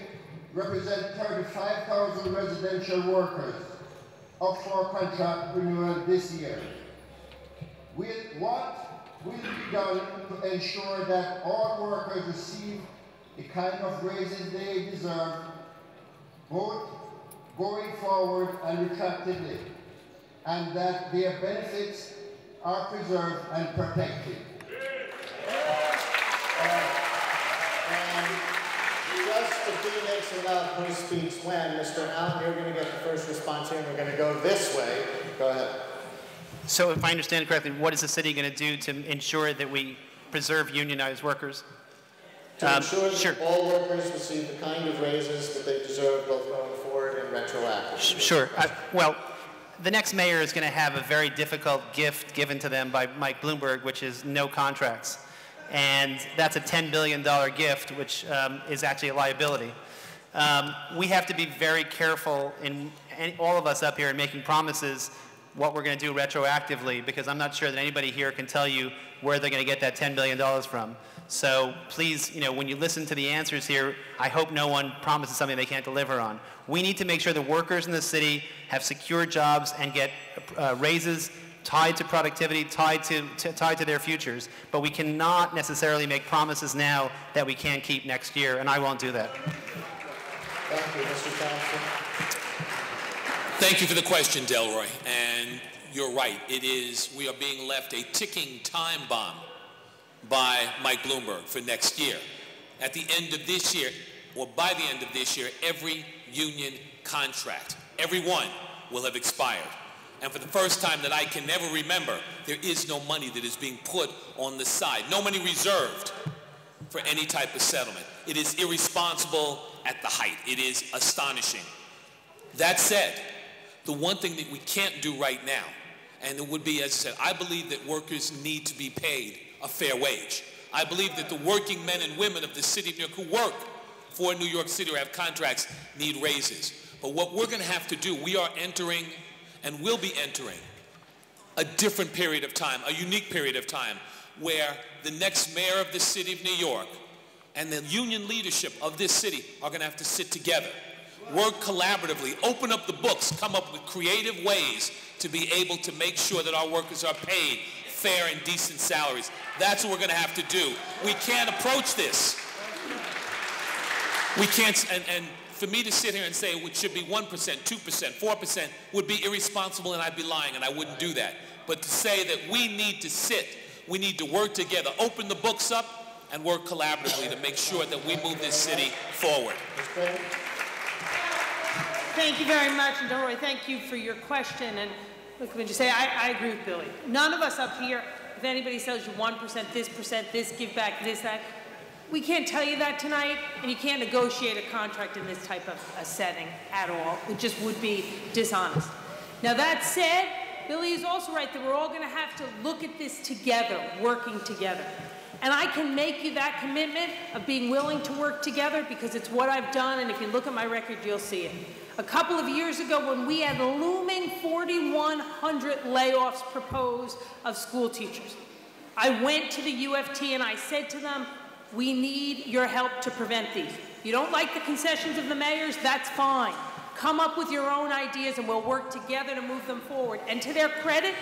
L: represents 35,000 residential workers up for contract renewal this year. With what will be done to ensure that all workers receive the kind of raises they deserve, both going forward and retroactively, and that their benefits are preserved and protected?
D: Just a few minutes about who speaks when. Mr. Allen, you're going to get the first response here, and we're going to go this way. Go ahead.
J: So if I understand it correctly, what is the city going to do to ensure that we preserve unionized workers?
D: To ensure that all workers receive the kind of raises that they deserve, both going forward and retroactively.
J: Sure. Well, the next mayor is going to have a very difficult gift given to them by Mike Bloomberg, which is no contracts. And that's a $10 billion gift, which is actually a liability. We have to be very careful, all of us up here, in making promises what we're going to do retroactively, because I'm not sure that anybody here can tell you where they're going to get that $10 billion from. So please, when you listen to the answers here, I hope no one promises something they can't deliver on. We need to make sure the workers in the city have secure jobs and get raises tied to productivity, tied to their futures. But we cannot necessarily make promises now that we can't keep next year, and I won't do that.
D: Thank you, Mr. Thompson.
I: Thank you for the question, Delroy. And you're right. We are being left a ticking time bomb by Mike Bloomberg for next year. At the end of this year, or by the end of this year, every union contract, every one, will have expired. And for the first time that I can never remember, there is no money that is being put on the side, no money reserved for any type of settlement. It is irresponsible at the height. It is astonishing. That said, the one thing that we can't do right now, And it would be, as I said, I believe that workers need to be paid a fair wage. I believe that the working men and women of the city of New York who work for New York City or have contracts need raises. But what we're going to have to do, we are entering and will be entering a different period of time, a unique period of time, where the next mayor of the city of New York and the union leadership of this city are going to have to sit together, work collaboratively, open up the books, come up with creative ways to be able to make sure that our workers are paid fair and decent salaries. That's what we're going to have to do. We can't approach this. We can't, and for me to sit here and say it should be 1%, 2%, 4% would be irresponsible, and I'd be lying, and I wouldn't do that. But to say that we need to sit, we need to work together, open the books up, and work collaboratively to make sure that we move this city forward.
H: Thank you very much, and Delroy, thank you for your question. And look, let me just say, I agree with Billy. None of us up here, if anybody tells you 1%, this, give back, this, that, we can't tell you that tonight, and you can't negotiate a contract in this type of a setting at all. It just would be dishonest. Now that said, Billy is also right that we're all going to have to look at this together, working together. And I can make you that commitment of being willing to work together because it's what I've done, and if you look at my record, you'll see it. A couple of years ago when we had looming 4,100 layoffs proposed of school teachers, I went to the UFT and I said to them, we need your help to prevent these. You don't like the concessions of the mayors? That's fine. Come up with your own ideas and we'll work together to move them forward. And to their credit,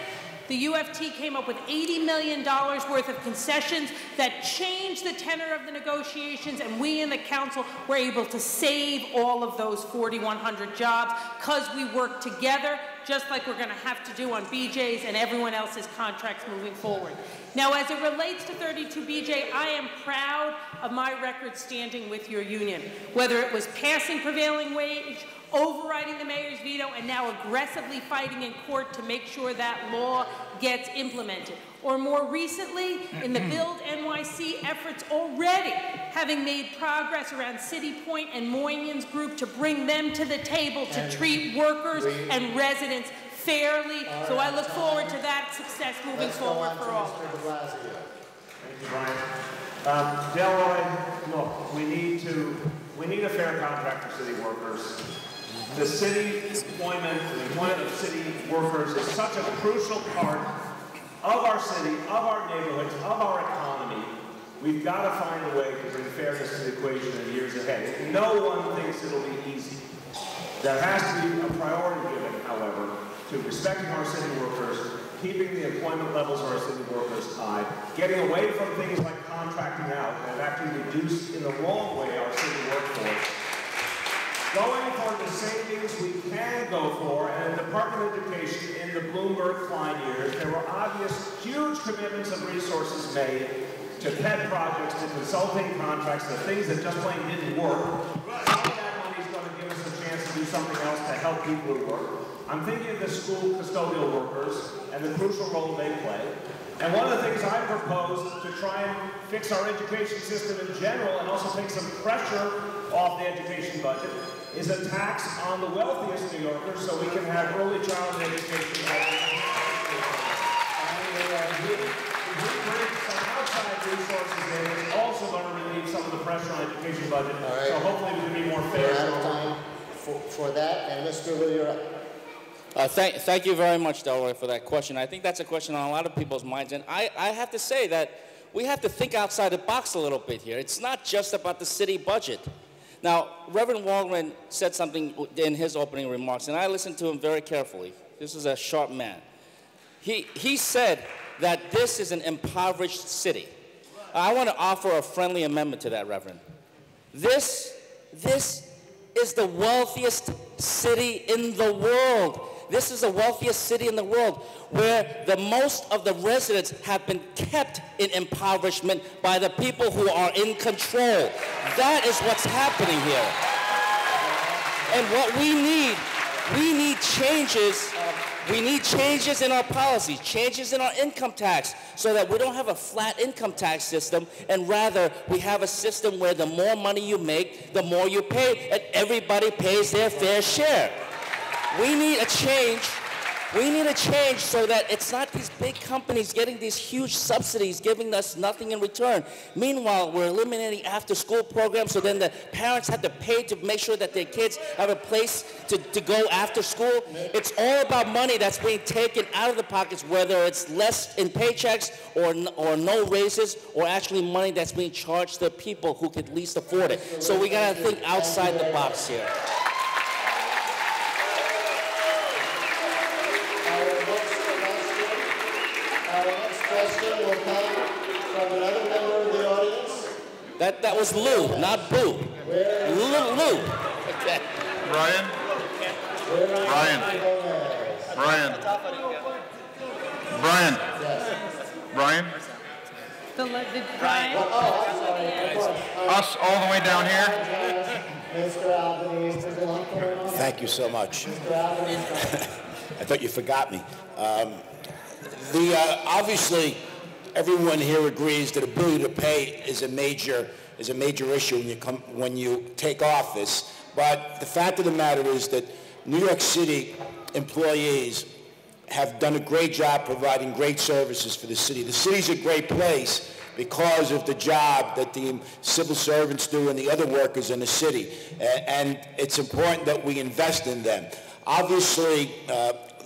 H: the UFT came up with $80 million worth of concessions that changed the tenor of the negotiations, and we in the council were able to save all of those 4,100 jobs because we worked together, just like we're going to have to do on BJ's and everyone else's contracts moving forward. Now, as it relates to 32BJ, I am proud of my record standing with your union, whether it was passing prevailing wage, overriding the mayor's veto, and now aggressively fighting in court to make sure that law gets implemented. Or more recently, in the Build NYC efforts already, having made progress around City Point and Moynihan's group to bring them to the table to treat workers and residents fairly. So I look forward to that success moving forward for all of us.
G: Thank you, Brian. Delroy, look, we need a fair contract for city workers. The city employment, the employment of city workers is such a crucial part of our city, of our neighborhoods, of our economy. We've got to find a way to bring fairness to the equation in the years ahead. No one thinks it'll be easy. There has to be a priority given, however, to respecting our city workers, keeping the employment levels of our city workers high, getting away from things like contracting out that have actually reduced in the wrong way our city workforce. Going for the savings we can go for, and the Department of Education in the Bloomberg-Klein years, there were obvious huge commitments of resources made to pet projects, to consulting contracts, to things that just plain didn't work. Some of that money is going to give us a chance to do something else to help people who work. I'm thinking of the school custodial workers and the crucial role they play. And one of the things I propose to try and fix our education system in general and also take some pressure off the education budget is a tax on the wealthiest New Yorkers so we can have early childhood education. If we bring some outside resources in, it's also going to relieve some of the pressure on the education budget. Right. So hopefully we can be more fair.
D: We're out of time for that. And Mr. Will, you're up.
F: Thank you very much, Delroy, for that question. I think that's a question on a lot of people's minds. And I have to say that we have to think outside the box a little bit here. It's not just about the city budget. Now, Reverend Waldron said something in his opening remarks, and I listened to him very carefully. This is a sharp man. He said that this is an impoverished city. I want to offer a friendly amendment to that, Reverend. This is the wealthiest city in the world. This is the wealthiest city in the world where the most of the residents have been kept in impoverishment by the people who are in control. That is what's happening here. And what we need changes. We need changes in our policies, changes in our income tax, so that we don't have a flat income tax system, and rather we have a system where the more money you make, the more you pay, and everybody pays their fair share. We need a change We need a change so that it's not these big companies getting these huge subsidies, giving us nothing in return. Meanwhile, we're eliminating after-school programs, so then the parents have to pay to make sure that their kids have a place to go after school. It's all about money that's being taken out of the pockets, whether it's less in paychecks or no raises, or actually money that's being charged to people who could least afford it. So we gotta think outside the box here.
D: Our next question will come from another member of the audience.
F: That was Lou, not Boo. Lou. Okay.
K: Brian? Brian?
H: Brian?
D: Oh, I'm sorry.
K: Us all the way down here?
D: Mr. Albany,
E: Thank you so much.
D: Mr. Albany.
E: I thought you forgot me. Obviously, everyone here agrees that ability to pay is a major issue when you take office. But the fact of the matter is that New York City employees have done a great job providing great services for the city. The city's a great place because of the job that the civil servants do and the other workers in the city. And it's important that we invest in them. Obviously,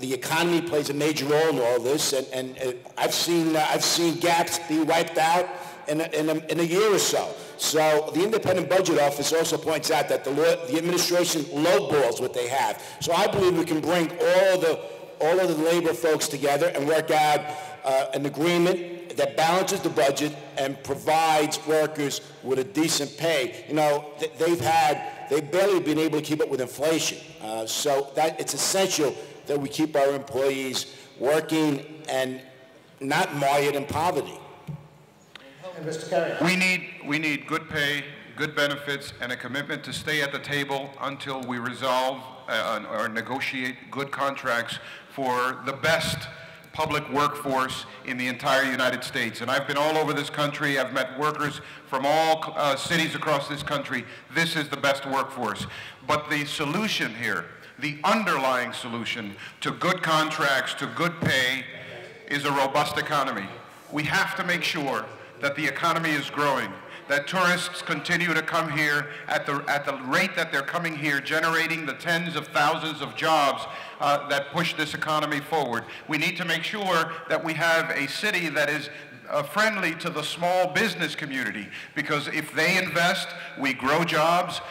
E: the economy plays a major role in all this, and I've seen gaps be wiped out in a year or so. So the Independent Budget Office also points out that the administration lowballs what they have. So I believe we can bring all of the labor folks together and work out an agreement that balances the budget and provides workers with a decent pay. You know, they've barely been able to keep up with inflation. So that it's essential that we keep our employees working and not mired in poverty.
D: And Mr. Carrier.
K: We need good pay, good benefits, and a commitment to stay at the table until we resolve or negotiate good contracts for the best public workforce in the entire United States. And I've been all over this country. I've met workers from all cities across this country. This is the best workforce. But the solution here, the underlying solution to good contracts, to good pay, is a robust economy. We have to make sure that the economy is growing, that tourists continue to come here at the rate that they're coming here, generating the tens of thousands of jobs that push this economy forward. We need to make sure that we have a city that is friendly to the small business community, because if they invest, we grow jobs,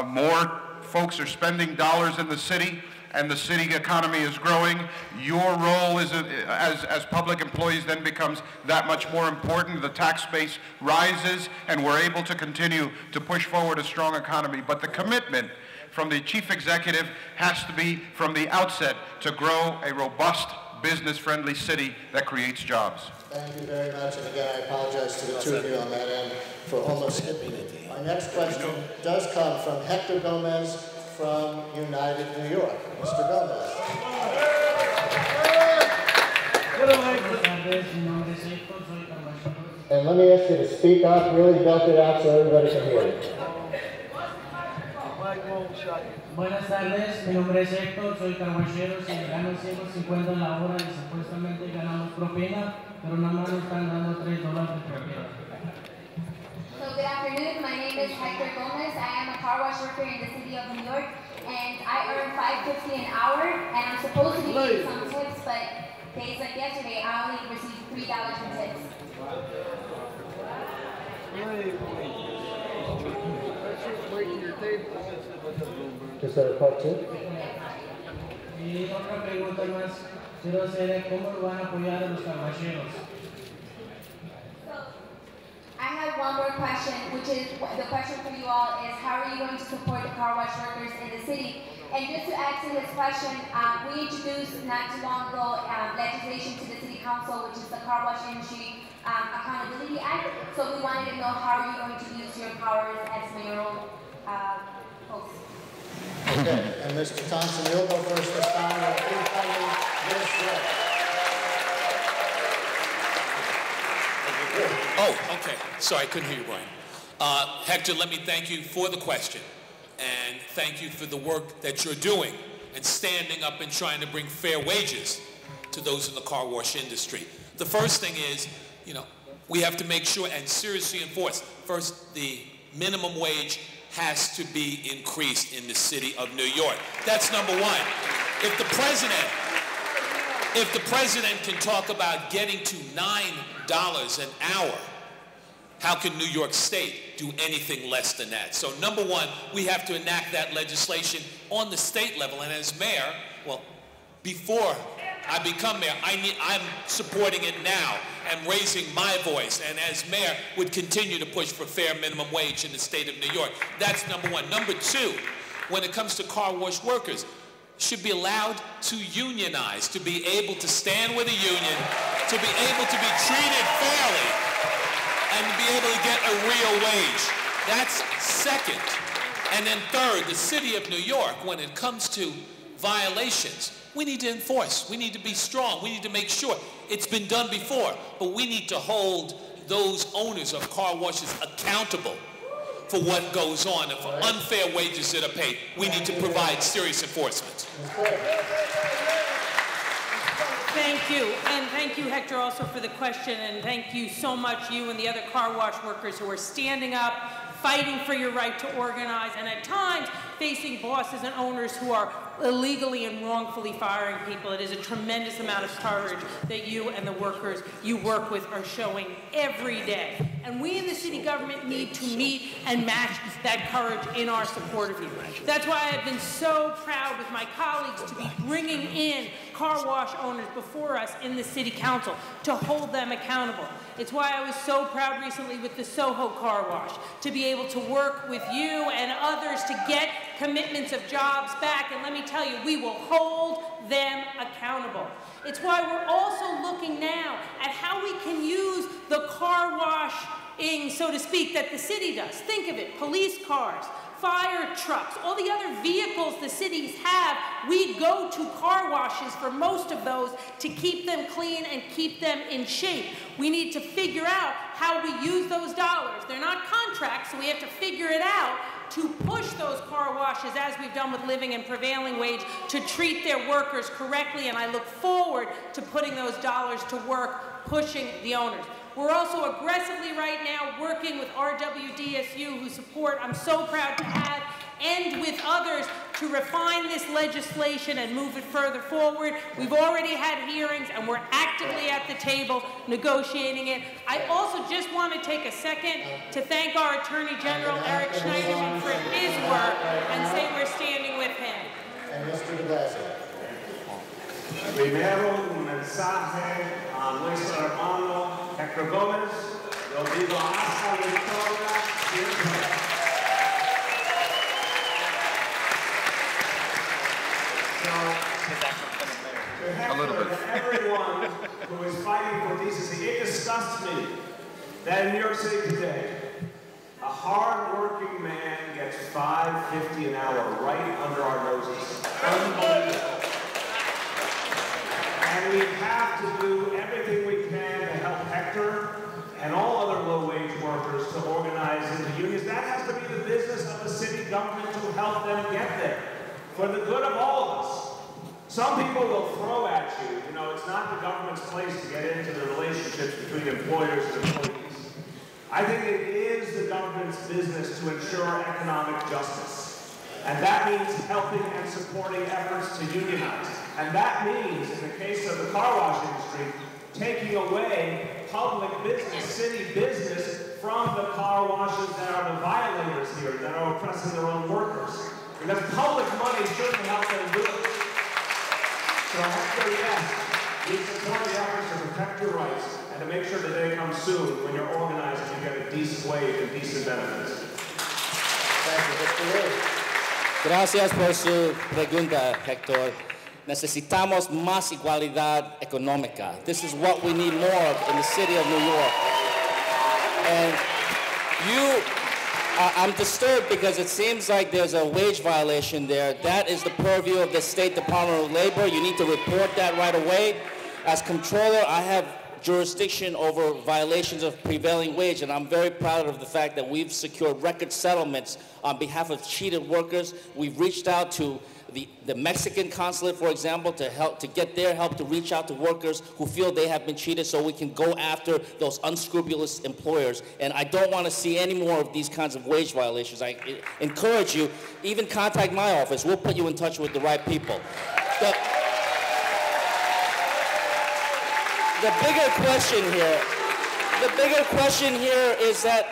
K: more folks are spending dollars in the city, and the city economy is growing. Your role as public employees then becomes that much more important. The tax base rises, and we're able to continue to push forward a strong economy. But the commitment from the chief executive has to be from the outset to grow a robust, business-friendly city that creates jobs.
D: Thank you very much, and again, I apologize to the two of you on that end for almost skipping it. Our next question does come from Hector Gomez from United New York. Mr. Gomez. And let me ask you to speak up, really belt it out so everybody can hear you.
M: Buenas tardes, mi nombre es Héctor, soy carguachero, si gano 150 la hora y supuestamente ganamos propina, pero nada más nos están dando $3 de propina.
N: So good afternoon, my name is Hector Gomez. I am a car wash worker in the city of New York, and I earn $5.50 an hour, and I'm supposed to be getting some tips, but days like yesterday, I only received $3 in tips.
D: Is there a part two?
M: Y otra pregunta más, quiero hacer cómo van a apoyar a los carguacheros.
N: I have one more question, which is the question for you all is how are you going to support the car wash workers in the city? And just to add to this question, we introduced not too long ago legislation to the City Council, which is the Car Wash Industry Accountability Act. So we wanted to know how are you going to use your powers as mayoral host.
D: Okay, and Mr. Thompson, you'll go first this time.
I: Oh, okay. Sorry, I couldn't hear you, Brian. Hector, let me thank you for the question, and thank you for the work that you're doing and standing up and trying to bring fair wages to those in the car wash industry. The first thing is, we have to make sure and seriously enforce. First, the minimum wage has to be increased in the city of New York. That's number one. If the president can talk about getting to $9 an hour, how can New York State do anything less than that? So number one, we have to enact that legislation on the state level. And as mayor, well, before I become mayor, I'm supporting it now and raising my voice. And as mayor, would continue to push for fair minimum wage in the state of New York. That's number one. Number two, when it comes to car wash workers, should be allowed to unionize, to be able to stand with a union, to be able to be treated fairly, and to be able to get a real wage. That's second. And then third, the city of New York, when it comes to violations, we need to enforce. We need to be strong. We need to make sure. It's been done before, but we need to hold those owners of car washes accountable for what goes on and for unfair wages that are paid. We need to provide serious enforcement.
H: Thank you. And thank you, Hector, also for the question. And thank you so much, you and the other car wash workers who are standing up, fighting for your right to organize, and at times facing bosses and owners who are illegally and wrongfully firing people. It is a tremendous amount of courage that you and the workers you work with are showing every day. And we in the city government need to meet and match that courage in our support of you. That's why I've been so proud with my colleagues to be bringing in car wash owners before us in the city council to hold them accountable. It's why I was so proud recently with the Soho car wash to be able to work with you and others to get commitments of jobs back. And let me tell you, we will hold them accountable. It's why we're also looking now at how we can use the car washing, so to speak, that the city does. Think of it, police cars, fire trucks, all the other vehicles the cities have, we go to car washes for most of those to keep them clean and keep them in shape. We need to figure out how we use those dollars. They're not contracts, so we have to figure it out to push those car washes, as we've done with living and prevailing wage, to treat their workers correctly, and I look forward to putting those dollars to work, pushing the owners. We're also aggressively right now working with RWDSU, who support, I'm so proud to have, and with others to refine this legislation and move it further forward. We've already had hearings and we're actively at the table negotiating it. I also just want to take a second to thank our Attorney General, Eric Schneiderman, for his work and say we're standing with him.
D: And Mr. De Blasio.
G: Primero, un mensaje a nuestro hermano Hector Gómez. Lo digo hasta la victoria siempre.
K: A little bit.
G: Everyone who is fighting for decency, it disgusts me that in New York City today, a hard-working man gets $5.50 an hour right under our noses. Unbelievable. And we have to do everything we can to help Hector and all other low-wage workers to organize into unions. That has to be the business of the city government to help them get there, for the good of all of us. Some people will throw at you, it's not the government's place to get into the relationships between employers and employees. I think it is the government's business to ensure economic justice. And that means helping and supporting efforts to unionize. And that means, in the case of the car wash industry, taking away public business, city business, from the car washes that are the violators here, that are oppressing their own workers. Because public money shouldn't help them do it. So Hector, yes, we support the efforts to protect your rights and to make sure that they come soon when you're organized and you get a decent wage and decent benefits.
D: Thank you, Mr. Lee.
F: Gracias por su pregunta, Hector. Necesitamos más igualdad económica. This is what we need more of in the city of New York. And I'm disturbed because it seems like there's a wage violation there. That is the purview of the State Department of Labor. You need to report that right away. As comptroller, I have jurisdiction over violations of prevailing wage, and I'm very proud of the fact that we've secured record settlements on behalf of cheated workers. We've reached out to the Mexican consulate, for example, to get their help to reach out to workers who feel they have been cheated so we can go after those unscrupulous employers. And I don't want to see any more of these kinds of wage violations. I encourage you, even contact my office. We'll put you in touch with the right people. The bigger question here is that,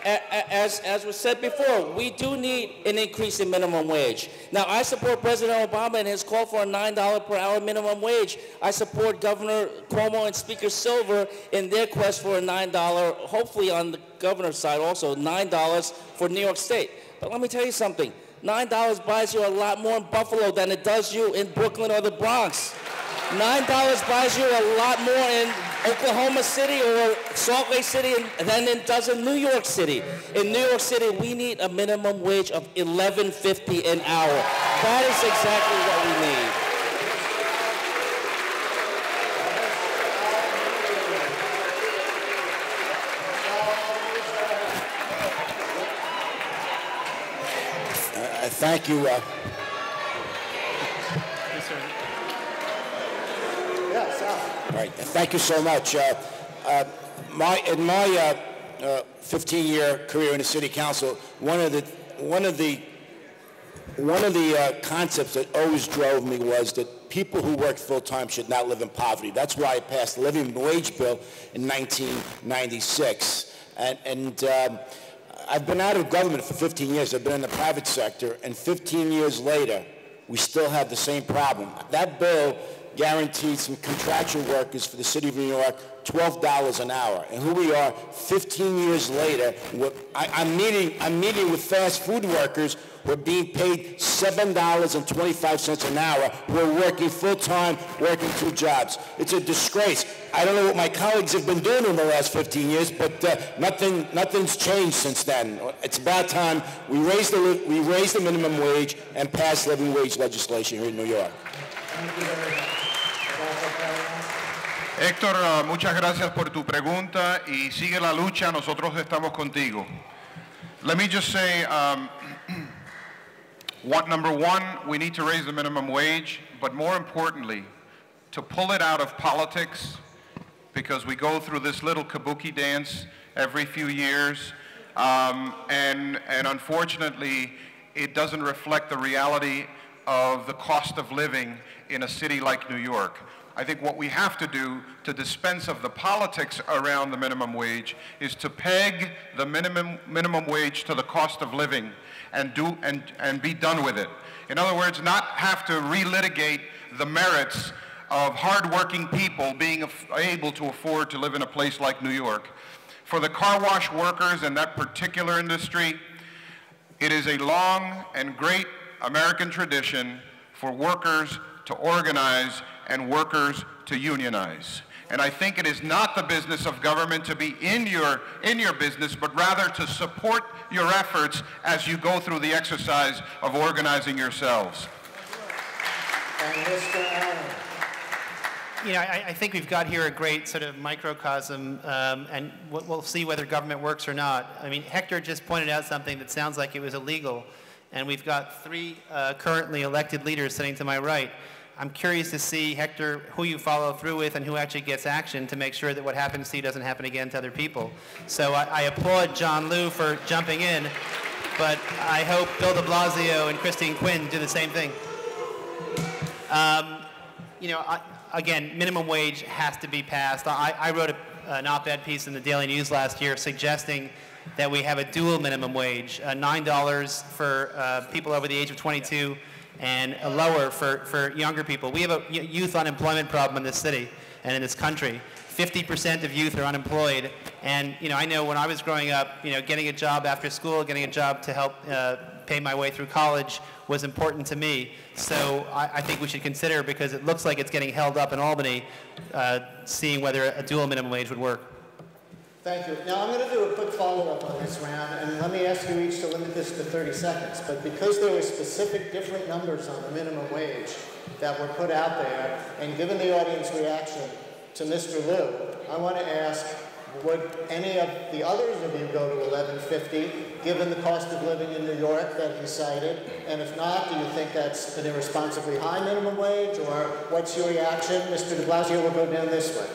F: as was said before, we do need an increase in minimum wage. Now, I support President Obama and his call for a $9 per hour minimum wage. I support Governor Cuomo and Speaker Silver in their quest for a $9, hopefully on the governor's side also, $9 for New York State. But let me tell you something. $9 buys you a lot more in Buffalo than it does you in Brooklyn or the Bronx. $9 buys you a lot more in Oklahoma City or Salt Lake City than it does in New York City. In New York City, we need a minimum wage of $11.50 an hour. That is exactly what we need.
E: Thank you. All right, thank you so much. In my 15-year career in the city council, one of the concepts that always drove me was that people who work full-time should not live in poverty. That's why I passed the living wage bill in 1996. And I've been out of government for 15 years. I've been in the private sector, and 15 years later, we still have the same problem. That bill guaranteed some contractual workers for the city of New York $12 an hour. And here we are 15 years later. I'm meeting with fast food workers who are being paid $7.25 an hour, who are working full-time, working 2 jobs. It's a disgrace. I don't know what my colleagues have been doing in the last 15 years, but nothing's changed since then. It's about time we raise the minimum wage and pass living wage legislation here in New York.
M: Thank you very much.
K: Héctor, muchas gracias por tu pregunta y sigue la lucha, nosotros estamos contigo. Let me just say, number one, we need to raise the minimum wage, but more importantly, to pull it out of politics, because we go through this little kabuki dance every few years, and unfortunately, it doesn't reflect the reality of the cost of living in a city like New York. I think what we have to do to dispense of the politics around the minimum wage is to peg the minimum wage to the cost of living and be done with it. In other words, not have to relitigate the merits of hardworking people being able to afford to live in a place like New York. For the car wash workers in that particular industry, it is a long and great American tradition for workers to organize and workers to unionize. And I think it is not the business of government to be in your business, but rather to support your efforts as you go through the exercise of organizing yourselves.
D: And Mr. Allen.
J: You know, I think we've got here a great sort of microcosm, and we'll see whether government works or not. I mean, Hector just pointed out something that sounds like it was illegal, and we've got 3 currently elected leaders sitting to my right. I'm curious to see, Hector, who you follow through with and who actually gets action to make sure that what happens to you doesn't happen again to other people. So I applaud John Liu for jumping in, but I hope Bill de Blasio and Christine Quinn do the same thing. You know, again, minimum wage has to be passed. I wrote an op-ed piece in the Daily News last year suggesting that we have a dual minimum wage, $9 for people over the age of 22 and a lower for younger people. We have a youth unemployment problem in this city and in this country. 50% of youth are unemployed, and you know, I know when I was growing up, you know, getting a job after school, getting a job to help pay my way through college was important to me. So I think we should consider, because it looks like it's getting held up in Albany, seeing whether a dual minimum wage would work.
D: Thank you. Now I'm going to do a quick follow-up on this round, and let me ask you each to limit this to 30 seconds. But because there were specific different numbers on the minimum wage that were put out there, and given the audience reaction to Mr. Liu, I want to ask Would any of the others of you go to $11.50, given the cost of living in New York that he cited? And if not, do you think that's an irresponsibly high minimum wage, or what's your reaction? Mr. de Blasio will go down this way.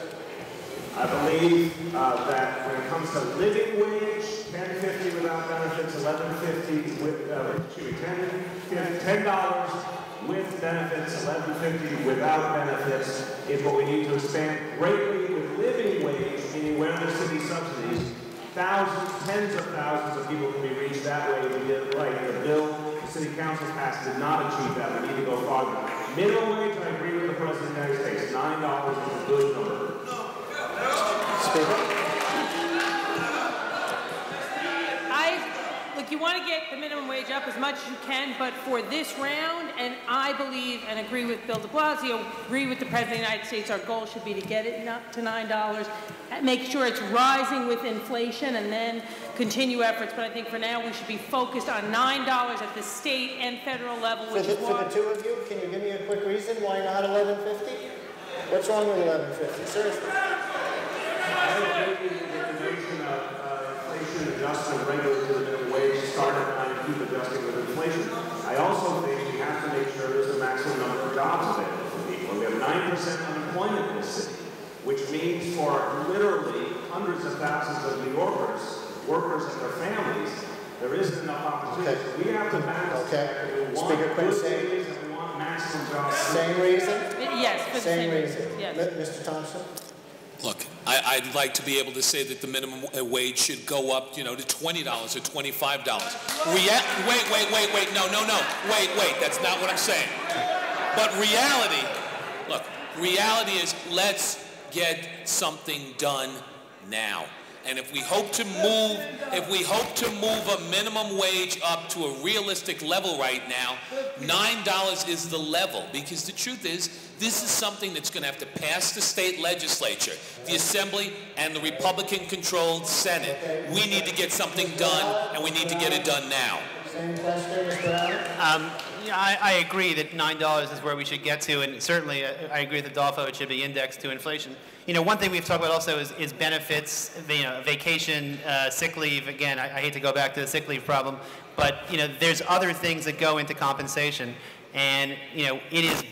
G: I believe that when it comes to living wage, $10.50 without benefits, $11.50 with, $10 with benefits, $11.50 without benefits is what we need to expand greatly with living wage, meaning where there's city subsidies. Thousands, tens of thousands of people can be reached that way. We did it right. The bill the city council passed did not achieve that. We need to go farther. Minimum wage, I agree with the President of the United States. $9 is a good number.
H: Look, you want to get the minimum wage up as much as you can, but for this round, and I believe and agree with Bill de Blasio, agree with the President of the United States, our goal should be to get it to $9, make sure it's rising with inflation, and then continue efforts. But I think for now we should be focused on $9 at the state and federal level.
D: For the two of you, can you give me a quick reason why not $11.50? What's wrong with $11.50? Seriously.
G: I agree with the notion of inflation adjustment regularly to the minimum wage, start at 9 and keep adjusting with inflation. I also think we have to make sure there's a maximum number of jobs available for people. We have 9% unemployment in this city, which means for literally hundreds of thousands of New Yorkers, workers and their families, there isn't enough opportunity. So we have to balance that. We want good wages and we want maximum jobs.
D: Same reason?
H: Yes, for the same
D: reason.
H: Yes.
D: Mr. Thompson?
I: Look, I'd like to be able to say that the minimum wage should go up, to $20 or $25. Wait, no. Wait, that's not what I'm saying. But reality is let's get something done now. And if we hope to move a minimum wage up to a realistic level right now, $9 is the level. Because the truth is, this is something that's going to have to pass the state legislature, the Assembly, and the Republican-controlled Senate. We need to get something done, and we need to get it done now.
D: Same question, Mr. Allen?
J: I agree that $9 is where we should get to, and certainly I agree with Adolfo, it should be indexed to inflation. One thing we've talked about also is benefits, vacation, sick leave. Again, I hate to go back to the sick leave problem, but there's other things that go into compensation, and it is.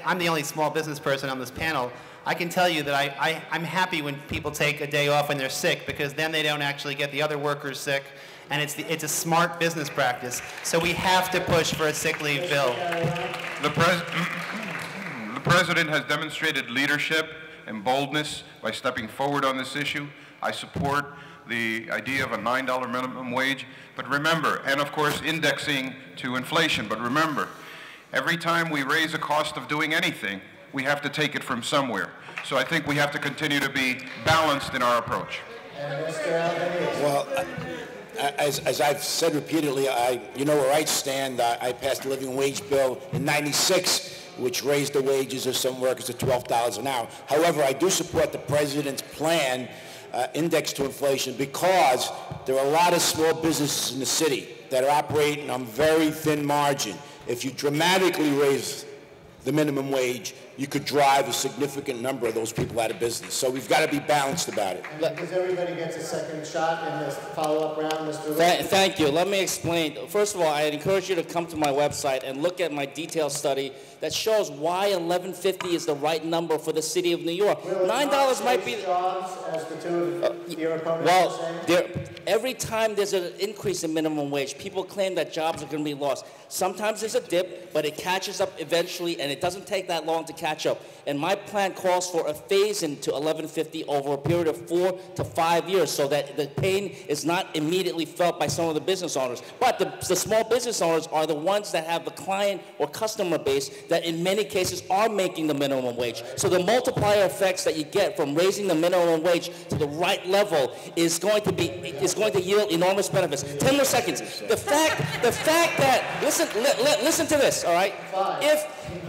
J: I'm the only small business person on this panel. I can tell you that I'm happy when people take a day off when they're sick, because then they don't actually get the other workers sick. And it's a smart business practice. So we have to push for a sick leave bill.
K: The President has demonstrated leadership and boldness by stepping forward on this issue. I support the idea of a $9 minimum wage. But remember, and of course indexing to inflation, but remember, every time we raise a cost of doing anything, we have to take it from somewhere. So I think we have to continue to be balanced in our approach.
D: And Mr. Albanese.
E: Well, as I've said repeatedly, where I stand. I passed a living wage bill in '96, which raised the wages of some workers to $12 an hour. However, I do support the President's plan, indexed to inflation, because there are a lot of small businesses in the city that are operating on very thin margin. If you dramatically raise the minimum wage, you could drive a significant number of those people out of business. So we've got to be balanced about it.
D: Because everybody gets a second shot in this follow-up round, Mr. Lee.
F: Thank you. Let me explain. First of all, I encourage you to come to my website and look at my detailed study that shows why $11.50 is the right number for the city of New York. $9 might be.
D: Jobs, as the two of your opponents are saying?
F: Every time there's an increase in minimum wage, people claim that jobs are going to be lost. Sometimes there's a dip, but it catches up eventually, and it doesn't take that long to catch up. And my plan calls for a phase-in to $11.50 over a period of 4 to 5 years, so that the pain is not immediately felt by some of the business owners. But the small business owners are the ones that have the client or customer base that in many cases are making the minimum wage. So the multiplier effects that you get from raising the minimum wage to the right level is going to yield enormous benefits. 10 more seconds. The fact that listen to this, all right?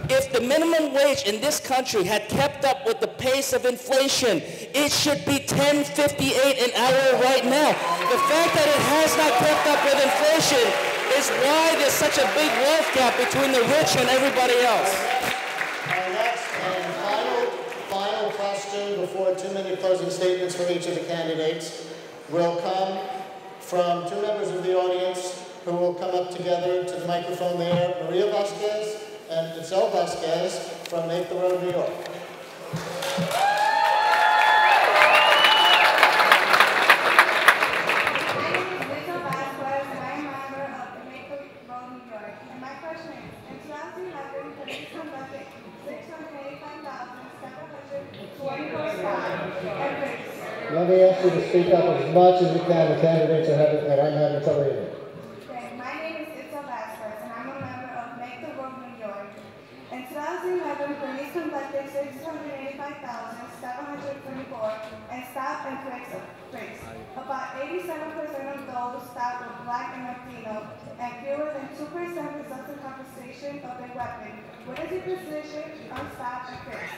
F: If the minimum wage in this country had kept up with the pace of inflation, it should be $10.58 an hour right now. The fact that it has not kept up with inflation is why there's such a big wealth gap between the rich and everybody else.
D: And final question before too many closing statements from each of the candidates will come from two members of the audience who will come up together to the microphone there, Maria Vasquez and Itzel Vasquez from Make the Road, New York. Let me ask you to speak up as much as you can. The candidates are having, and I'm having trouble hearing.
O: Okay, my name is Itzel Vasquez, and I'm a member of Make the Road, New York. In 2011, police conducted 685,724 and stop and frisk. About 87% of those stopped were Black and Latino, and fewer than 2% resulted in confiscation of their weapon. What is your position on stop and frisk?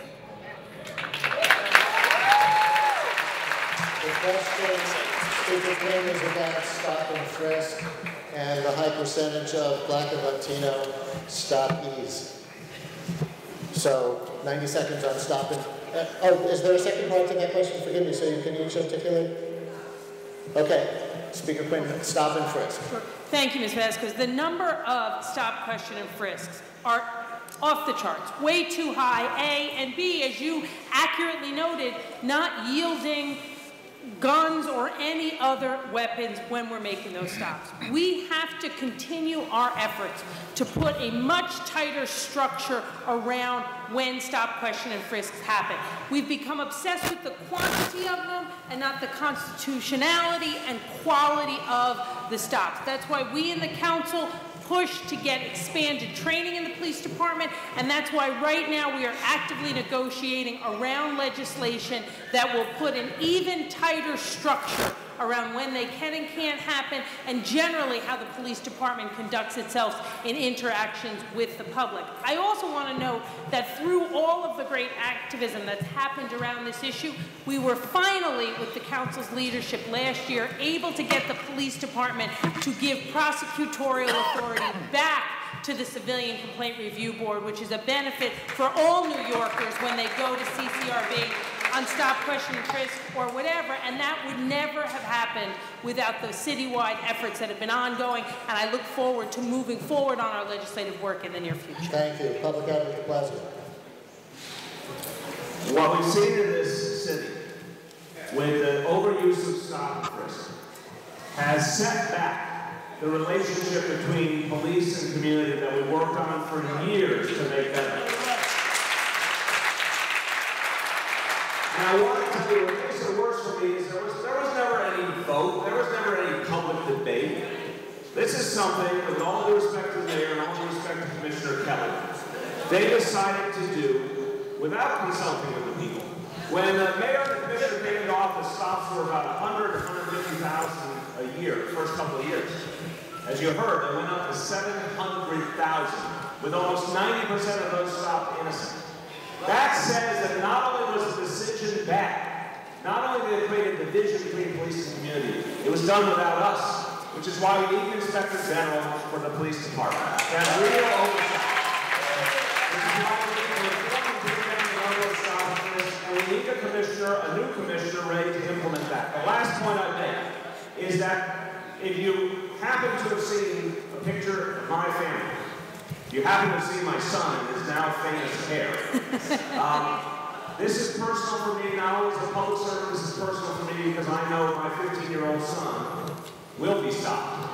D: The question, Speaker Quinn, is about stop and frisk and the high percentage of Black and Latino stoppees. So 90 seconds on stop and... oh, is there a second part to that question? Forgive me, so you can each articulate? Okay, Speaker Quinn, stop and frisk.
H: Thank you, Ms. Vasquez. The number of stop, question, and frisks are off the charts, way too high, A, and B, as you accurately noted, not yielding guns or any other weapons when we're making those stops. We have to continue our efforts to put a much tighter structure around when stop, question, and frisks happen. We've become obsessed with the quantity of them and not the constitutionality and quality of the stops. That's why we in the council push to get expanded training in the police department, and that's why right now we are actively negotiating around legislation that will put an even tighter structure around when they can and can't happen, and generally how the police department conducts itself in interactions with the public. I also want to note that through all of the great activism that's happened around this issue, we were finally, with the council's leadership last year, able to get the police department to give prosecutorial authority back to the Civilian Complaint Review Board, which is a benefit for all New Yorkers when they go to CCRB on stop, question, and frisk, or whatever, and that would never have happened without the citywide efforts that have been ongoing, and I look forward to moving forward on our legislative work in the near future.
D: Thank you. Public Advocate Plaza.
G: What we've seen in this city, with the overuse of stop and frisk, has set back the relationship between police and community that we worked on for years to make better. Now, I want to tell you, what makes it worse for me is there was never any vote, there was never any public debate. This is something, with all due respect to the mayor and all due respect to Commissioner Kelly, they decided to do without consulting with the people. When the mayor and the commissioner came into office, stops were about 100 to 150,000 a year, the first couple of years. As you heard, they went up to 700,000, with almost 90% of those stopped innocent. That says that not only was the decision bad, not only did it create a division between police and community, it was done without us, which is why we need an Inspector General for the police department. That's real oversight. Which is why we need to reform and bring down the number of stop and frisk, and we need a commissioner, a new commissioner, ready to implement that. The last point I make is that if you happen to have seen a picture of my family, you happen to see my son in his now famous hair. This is personal for me, not only as a public servant, this is personal for me because I know my 15-year-old son will be stopped.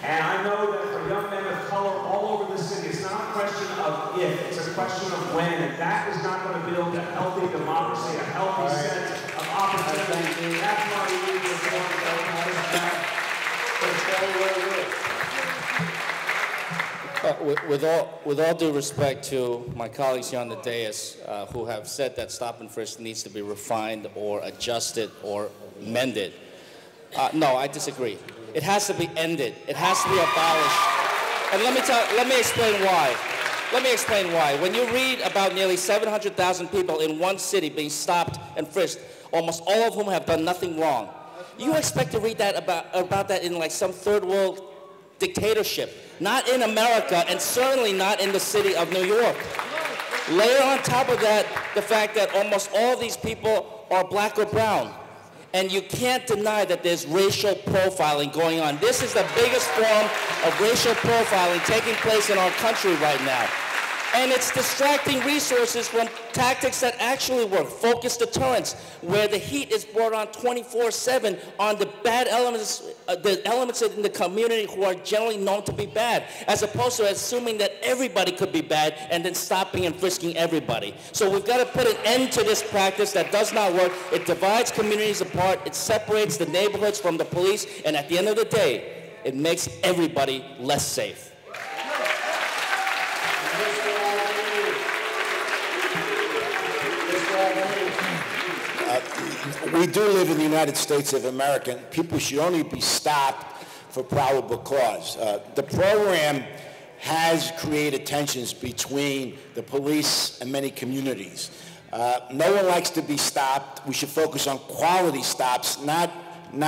G: And I know that for young men of color all over the city, it's not a question of if, it's a question of when, and that is not going to build a healthy democracy, a healthy sense of opportunity. That's why we need to reform
F: With all due respect to my colleagues here on the dais who have said that stop and frisk needs to be refined or adjusted or mended, no, I disagree. It has to be ended. It has to be abolished. And let me explain why. Let me explain why. When you read about nearly 700,000 people in one city being stopped and frisked, almost all of whom have done nothing wrong, you expect to read that about that in like some third world dictatorship. Not in America, and certainly not in the city of New York. Layer on top of that the fact that almost all these people are black or brown. And you can't deny that there's racial profiling going on. This is the biggest form of racial profiling taking place in our country right now. And it's distracting resources from tactics that actually work. Focused deterrence, where the heat is brought on 24/7 on the bad elements, the elements in the community who are generally known to be bad, as opposed to assuming that everybody could be bad and then stopping and frisking everybody. So we've got to put an end to this practice that does not work. It divides communities apart. It separates the neighborhoods from the police. And at the end of the day, it makes everybody less safe.
E: We do live in the United States of America, and people should only be stopped for probable cause. The program has created tensions between the police and many communities. No one likes to be stopped. We should focus on quality stops, not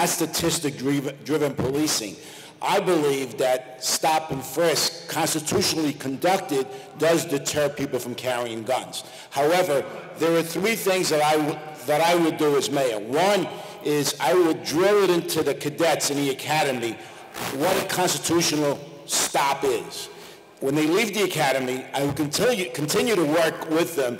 E: statistic-driven policing. I believe that stop and frisk, constitutionally conducted, does deter people from carrying guns. However, there are three things that I would do as mayor. One is I would drill it into the cadets in the academy what a constitutional stop is. When they leave the academy, I would continue to work with them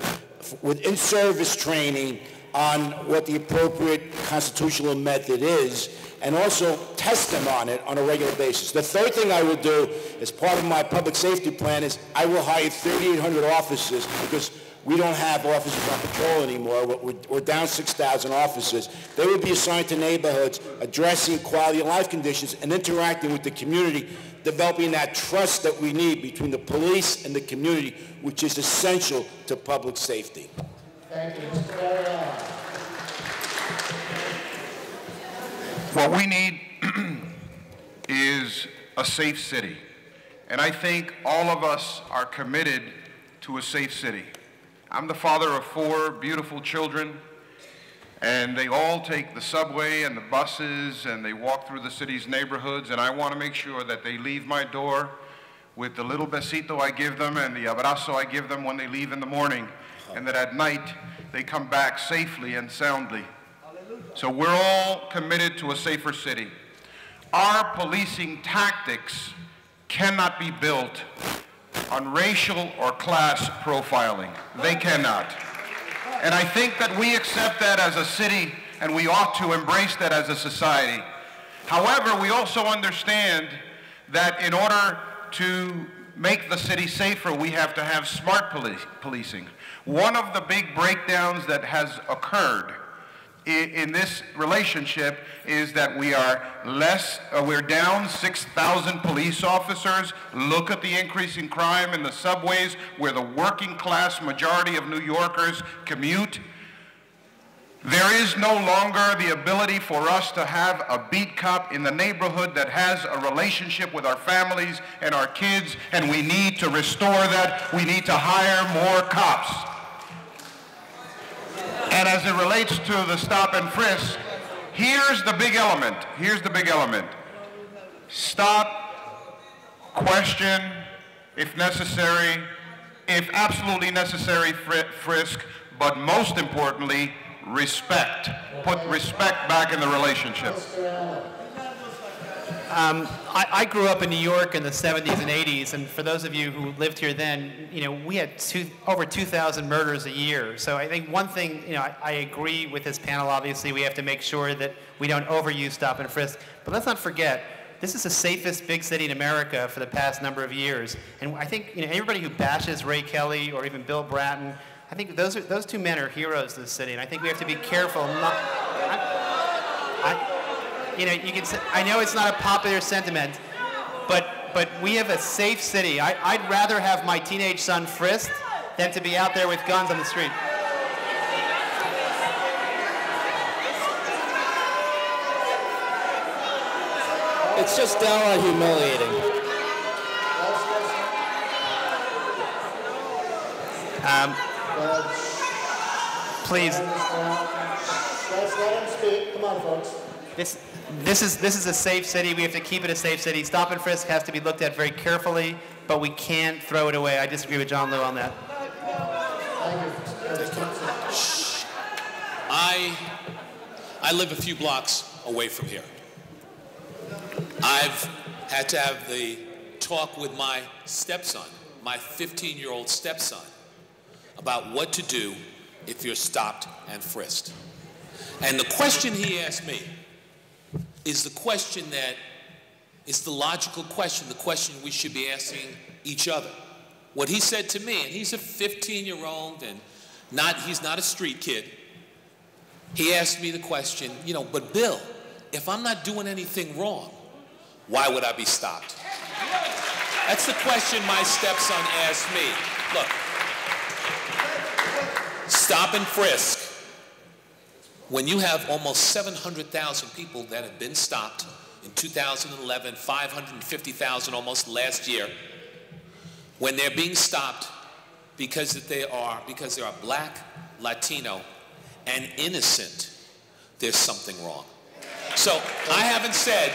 E: with in-service training on what the appropriate constitutional method is, and also test them on it on a regular basis. The third thing I would do as part of my public safety plan is I will hire 3,800 officers, because we don't have officers on patrol anymore. We're down 6,000 officers. They would be assigned to neighborhoods, addressing quality of life conditions and interacting with the community, developing that trust that we need between the police and the community, which is essential to public safety.
D: Thank you. Mr. Mayoral.
K: What we need is a safe city. And I think all of us are committed to a safe city. I'm the father of 4 beautiful children, and they all take the subway and the buses, and they walk through the city's neighborhoods, and I want to make sure that they leave my door with the little besito I give them and the abrazo I give them when they leave in the morning, and that at night they come back safely and soundly. So we're all committed to a safer city. Our policing tactics cannot be built on racial or class profiling. They cannot. And I think that we accept that as a city, and we ought to embrace that as a society. However, we also understand that in order to make the city safer, we have to have smart policing. One of the big breakdowns that has occurred in this relationship is that we're down 6,000 police officers. Look at the increase in crime in the subways where the working class majority of New Yorkers commute. There is no longer the ability for us to have a beat cop in the neighborhood that has a relationship with our families and our kids, and we need to restore that. We need to hire more cops. And as it relates to the stop and frisk, here's the big element. Here's the big element. Stop, question, if necessary, if absolutely necessary, frisk, but most importantly, respect. Put respect back in the relationship.
J: I grew up in New York in the 70s and 80s, and for those of you who lived here then, we had over 2,000 murders a year. So I think one thing, I agree with this panel, obviously, we have to make sure that we don't overuse stop and frisk. But let's not forget, this is the safest big city in America for the past number of years. And I think, everybody who bashes Ray Kelly or even Bill Bratton, I think those two men are heroes of this city, and I think we have to be careful not... you can say, I know it's not a popular sentiment, but we have a safe city. I'd rather have my teenage son frisked than to be out there with guns on the street.
F: It's just downright humiliating.
J: Please.
D: Let's let him speak. Come on, folks.
J: This is a safe city. We have to keep it a safe city. Stop and frisk has to be looked at very carefully, but we can't throw it away. I disagree with John Liu on that.
I: I I live a few blocks away from here. I've had to have the talk with my stepson, my 15-year-old stepson, about what to do if you're stopped and frisked. And the question he asked me is the question that is the logical question, the question we should be asking each other. What he said to me, and he's a 15-year-old and he's not a street kid. He asked me the question, you know, but Bill, if I'm not doing anything wrong, why would I be stopped? That's the question my stepson asked me. Look, stop and frisk. When you have almost 700,000 people that have been stopped in 2011, 550,000 almost last year, when they're being stopped because they are black, Latino, and innocent, there's something wrong. So I haven't said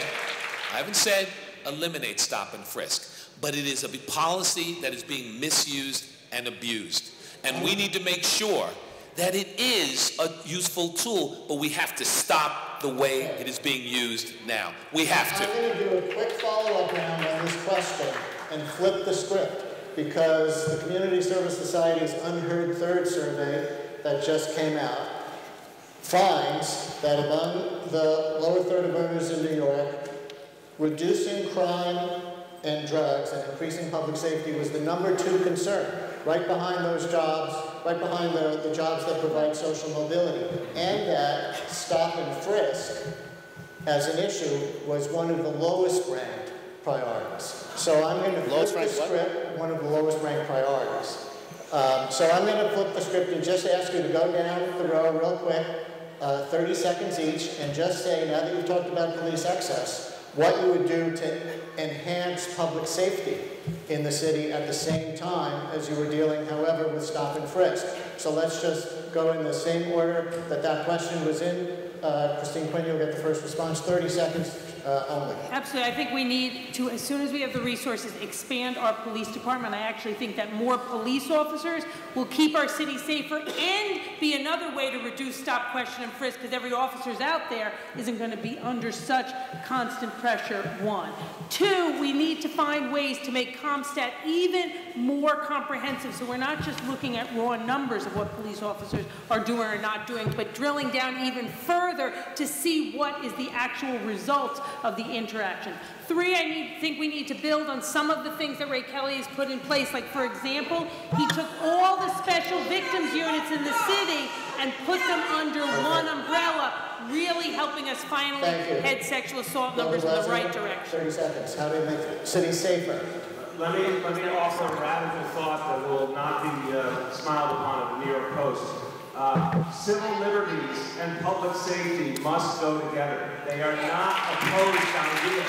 I: eliminate stop and frisk, but it is a policy that is being misused and abused. And we need to make sure that it is a useful tool, but we have to stop the way it is being used now. We have to.
D: I'm going to do a quick follow-up round on this question and flip the script, because the Community Service Society's Unheard Third survey that just came out finds that among the lower third of earners in New York, reducing crime and drugs and increasing public safety was the #2 concern, right behind those jobs, right behind the jobs that provide social mobility. And that stop and frisk as an issue was one of the lowest ranked priorities. So I'm going to flip the script, one of the lowest ranked priorities. So I'm going to flip the script and just ask you to go down the row real quick, 30 seconds each, and just say, now that you've talked about police excess, what you would do to enhance public safety in the city at the same time as you were dealing, however, with stop and frisk. So let's just go in the same order that question was in. Christine Quinn, you'll get the first response, 30 seconds only.
H: Absolutely. I think we need to, as soon as we have the resources, expand our police department. I actually think that more police officers will keep our city safer and be another way to reduce stop, question, and frisk, because every officer's out there isn't going to be under such constant pressure, 1. 2, we need to find ways to make CompStat even more comprehensive, so we're not just looking at raw numbers of what police officers are doing or not doing, but drilling down even further to see what is the actual result of the interaction. 3, I think we need to build on some of the things that Ray Kelly has put in place. Like, for example, he took all the special victims units in the city and put them under one umbrella, really helping us finally head sexual assault numbers in the right direction.
D: 30 seconds. How do you make the city safer?
G: Let me offer a radical thought that will not be smiled upon at the New York Post. Civil liberties and public safety must go together. They are not opposed ideas.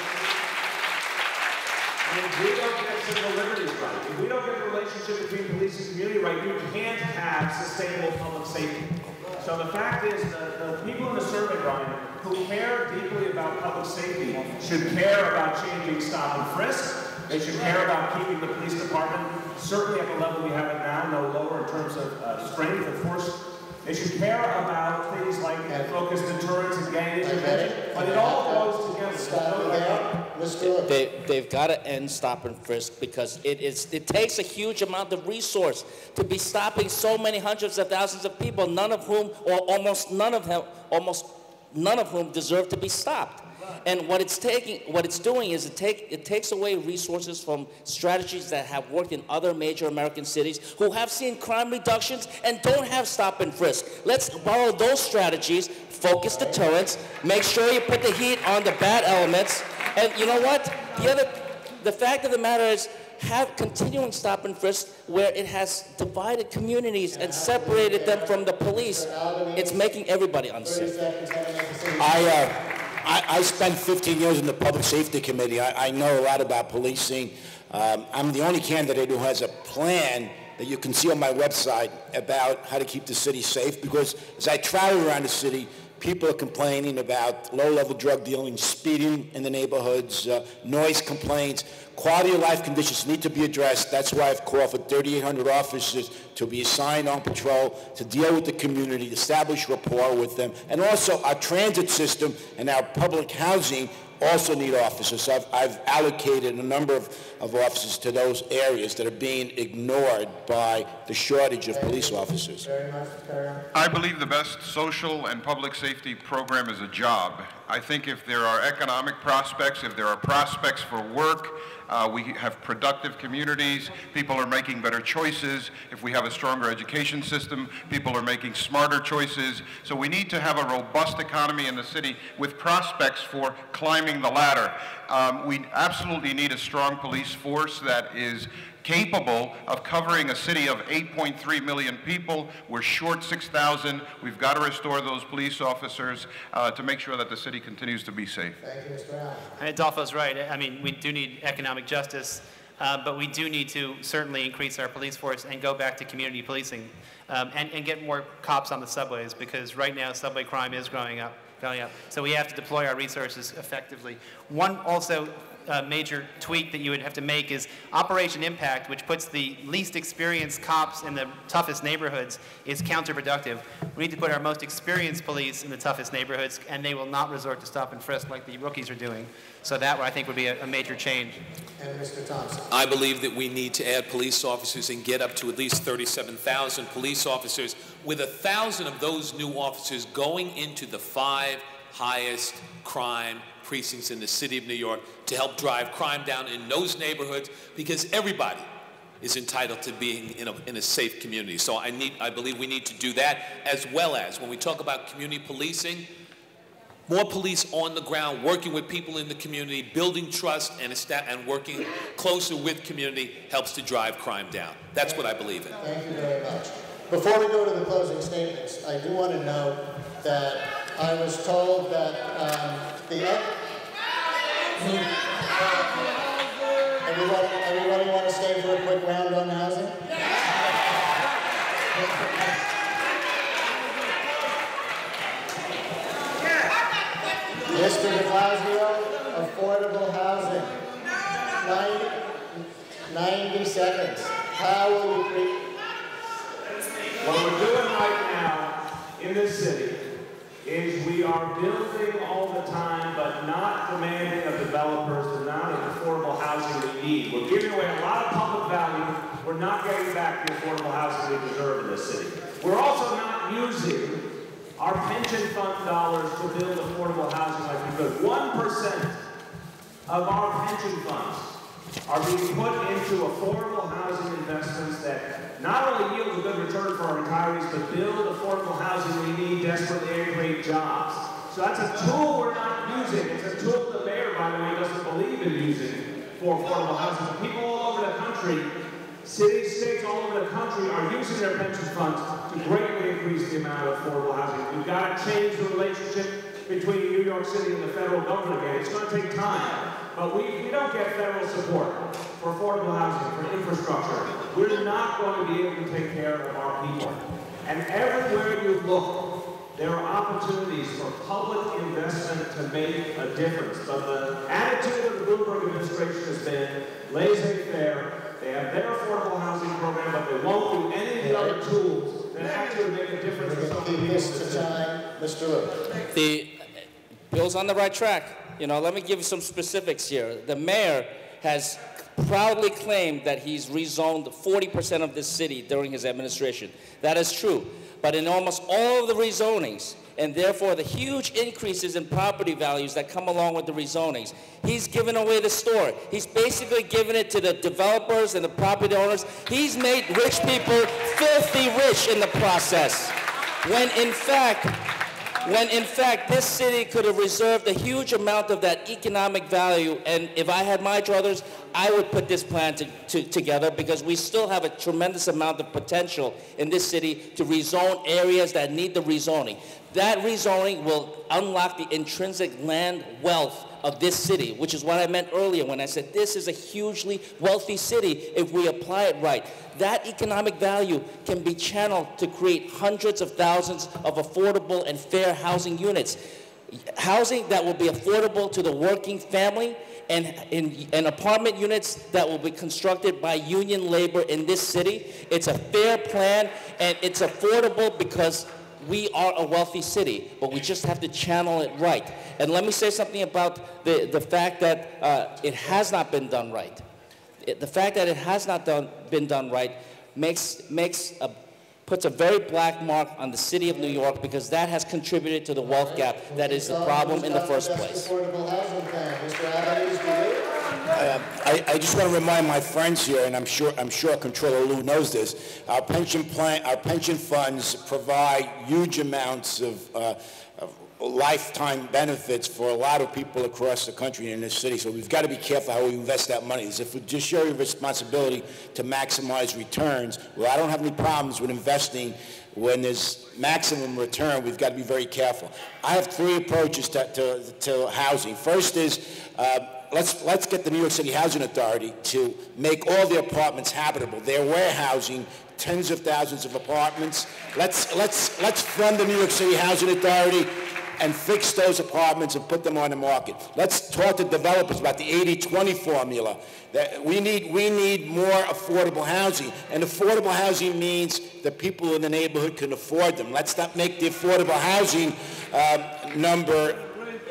G: If we don't get civil liberties right, if we don't get the relationship between police and community right, you can't have sustainable public safety. So the fact is that the people in the survey, Brian, who care deeply about public safety should care about changing stop and frisk. They should care about keeping the police department certainly at the level we have it now, no lower in terms of strength and force. They should care about things like focused deterrence and gang intervention, but it all goes together.
F: They've got to end stop and frisk, because it takes a huge amount of resource to be stopping so many hundreds of thousands of people, none of whom, or almost none of whom deserve to be stopped. And what it's doing is it takes away resources from strategies that have worked in other major American cities who have seen crime reductions and don't have stop and frisk. Let's borrow those strategies, focus deterrence, make sure you put the heat on the bad elements. And you know what? The fact of the matter is, have continuing stop and frisk where it has divided communities and separated them from the police. It's making everybody unsafe.
E: I spent 15 years in the Public Safety Committee. I know a lot about policing. I'm the only candidate who has a plan that you can see on my website about how to keep the city safe, because as I travel around the city, People are complaining about low-level drug dealing, speeding in the neighborhoods, noise complaints. Quality of life conditions need to be addressed. That's why I've called for 3,800 officers to be assigned on patrol, to deal with the community, establish rapport with them. And also our transit system and our public housing also need officers. So I've allocated a number of officers to those areas that are being ignored by the shortage of police officers.
D: Very much,
K: I believe the best social and public safety program is a job. I think if there are economic prospects, if there are prospects for work, we have productive communities, people are making better choices. If we have a stronger education system, people are making smarter choices. So we need to have a robust economy in the city with prospects for climbing the ladder. We absolutely need a strong police force that is capable of covering a city of 8.3 million people. We're short 6,000. We've got to restore those police officers to make sure that the city continues to be safe.
D: Thank you, Mr. Allen.
J: Adolfo's right. I mean, we do need economic justice, but we do need to certainly increase our police force and go back to community policing and get more cops on the subways, because right now subway crime is going up. So we have to deploy our resources effectively. One also major tweak that you would have to make is Operation Impact, which puts the least experienced cops in the toughest neighborhoods, is counterproductive. We need to put our most experienced police in the toughest neighborhoods, and they will not resort to stop and frisk like the rookies are doing. So that, I think, would be a major change.
D: And Mr. Thompson.
I: I believe that we need to add police officers and get up to at least 37,000 police officers, with 1,000 of those new officers going into the 5 highest crime precincts in the city of New York to help drive crime down in those neighborhoods, because everybody is entitled to being in a safe community. So I believe we need to do that, as well as when we talk about community policing, more police on the ground, working with people in the community, building trust and working closer with community helps to drive crime down. That's what I believe in.
D: Thank you very much. Before we go to the closing statements, I do want to note that I was told that everybody want to stay for a quick round on housing? Mr. de Blasio, affordable housing. 90 seconds. How will you treat?
G: What we're doing right now in this city is we are building all the time, but not demanding of developers the amount of affordable housing we need. We're giving away a lot of public value. We're not getting back the affordable housing we deserve in this city. We're also not using our pension fund dollars to build affordable housing like we could. 1% of our pension funds are being put into affordable housing investments that not only yield a good return for our retirees, but build affordable housing we need desperately and create jobs. So that's a tool we're not using. It's a tool the mayor, by the way, doesn't believe in using for affordable housing. People all over the country, cities, states all over the country are using their pension funds to greatly increase the amount of affordable housing. We've got to change the relationship between New York City and the federal government again. It's going to take time. But we don't get federal support for affordable housing, for infrastructure. We're not going to be able to take care of our people. And everywhere you look, there are opportunities for public investment to make a difference. But the attitude of the Bloomberg administration has been laissez-faire. They have their affordable housing program, but they won't do any of the other tools that actually make a difference for some people.
D: Mr. Rooker.
F: The bill's on the right track. You know, let me give you some specifics here. The mayor has proudly claimed that he's rezoned 40% of this city during his administration. That is true. But in almost all of the rezonings, and therefore the huge increases in property values that come along with the rezonings, he's given away the store. He's basically given it to the developers and the property owners. He's made rich people filthy rich in the process. When in fact this city could have reserved a huge amount of that economic value, and if I had my druthers, I would put this plan together because we still have a tremendous amount of potential in this city to rezone areas that need the rezoning. That rezoning will unlock the intrinsic land wealth of this city, which is what I meant earlier when I said this is a hugely wealthy city if we apply it right. That economic value can be channeled to create hundreds of thousands of affordable and fair housing units. Housing that will be affordable to the working family, and apartment units that will be constructed by union labor in this city. It's a fair plan, and it's affordable because we are a wealthy city, but we just have to channel it right. And let me say something about the fact that it has not been done right. The fact that it has not been done right puts a very black mark on the city of New York, because that has contributed to the wealth gap that is the problem in the first place.
E: I just want to remind my friends here, and I'm sure Controller Lou knows this. Our pension funds provide huge amounts of lifetime benefits for a lot of people across the country and in this city. So we've got to be careful how we invest that money. If we just show your responsibility to maximize returns, well, I don't have any problems with investing when there's maximum return. We've got to be very careful. I have three approaches to housing. First is let's get the New York City Housing Authority to make all the apartments habitable. They're warehousing tens of thousands of apartments. Let's fund the New York City Housing Authority and fix those apartments and put them on the market. Let's talk to developers about the 80-20 formula. That we need more affordable housing, and affordable housing means that people in the neighborhood can afford them. Let's not make the affordable housing number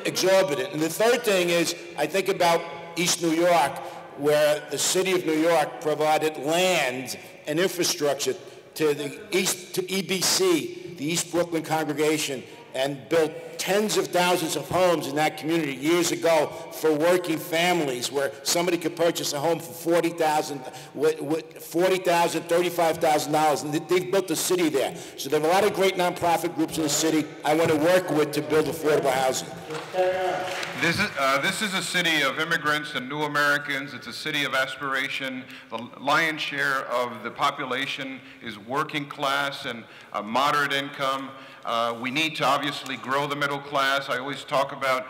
E: exorbitant. And the third thing is, I think about East New York, where the city of New York provided land and infrastructure to EBC, the East Brooklyn congregation, and built tens of thousands of homes in that community years ago for working families, where somebody could purchase a home for $40,000, $35,000, and they've built a city there. So there are a lot of great nonprofit groups in the city I want to work with to build affordable housing.
K: This is a city of immigrants and new Americans. It's a city of aspiration. The lion's share of the population is working class and moderate income. We need to obviously grow the middle class. I always talk about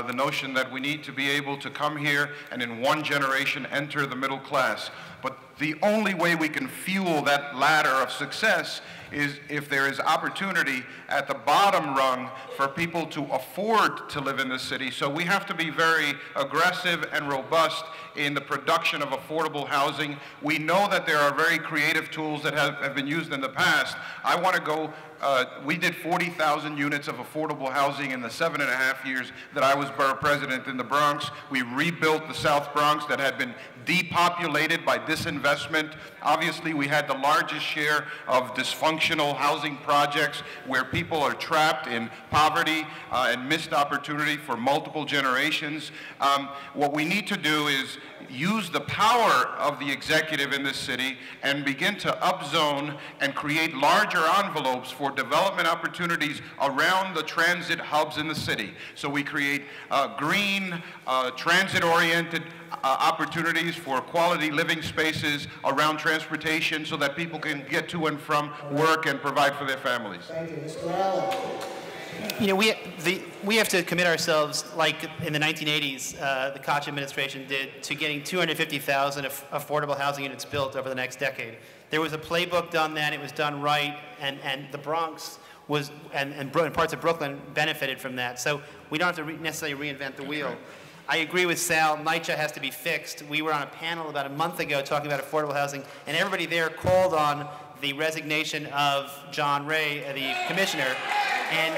K: the notion that we need to be able to come here and in one generation enter the middle class. But the only way we can fuel that ladder of success is if there is opportunity at the bottom rung for people to afford to live in the city. So we have to be very aggressive and robust in the production of affordable housing. We know that there are very creative tools that have been used in the past. I want to go, we did 40,000 units of affordable housing in the 7.5 years that I was borough president in the Bronx. We rebuilt the South Bronx that had been depopulated by disinvestment. Obviously, we had the largest share of dysfunctional housing projects where people are trapped in poverty and missed opportunity for multiple generations. What we need to do is use the power of the executive in this city and begin to upzone and create larger envelopes for development opportunities around the transit hubs in the city. So we create green, transit-oriented opportunities for quality living spaces around transportation so that people can get to and from work and provide for their families.
D: Thank you. Mr. Allen.
J: You know, we have to commit ourselves, like in the 1980s, the Koch administration did, to getting 250,000 affordable housing units built over the next decade. There was a playbook done then, it was done right, and the Bronx was, and parts of Brooklyn benefited from that. So we don't have to necessarily reinvent the wheel. I agree with Sal, NYCHA has to be fixed. We were on a panel about a month ago talking about affordable housing, and everybody there called on the resignation of John Ray, the commissioner. And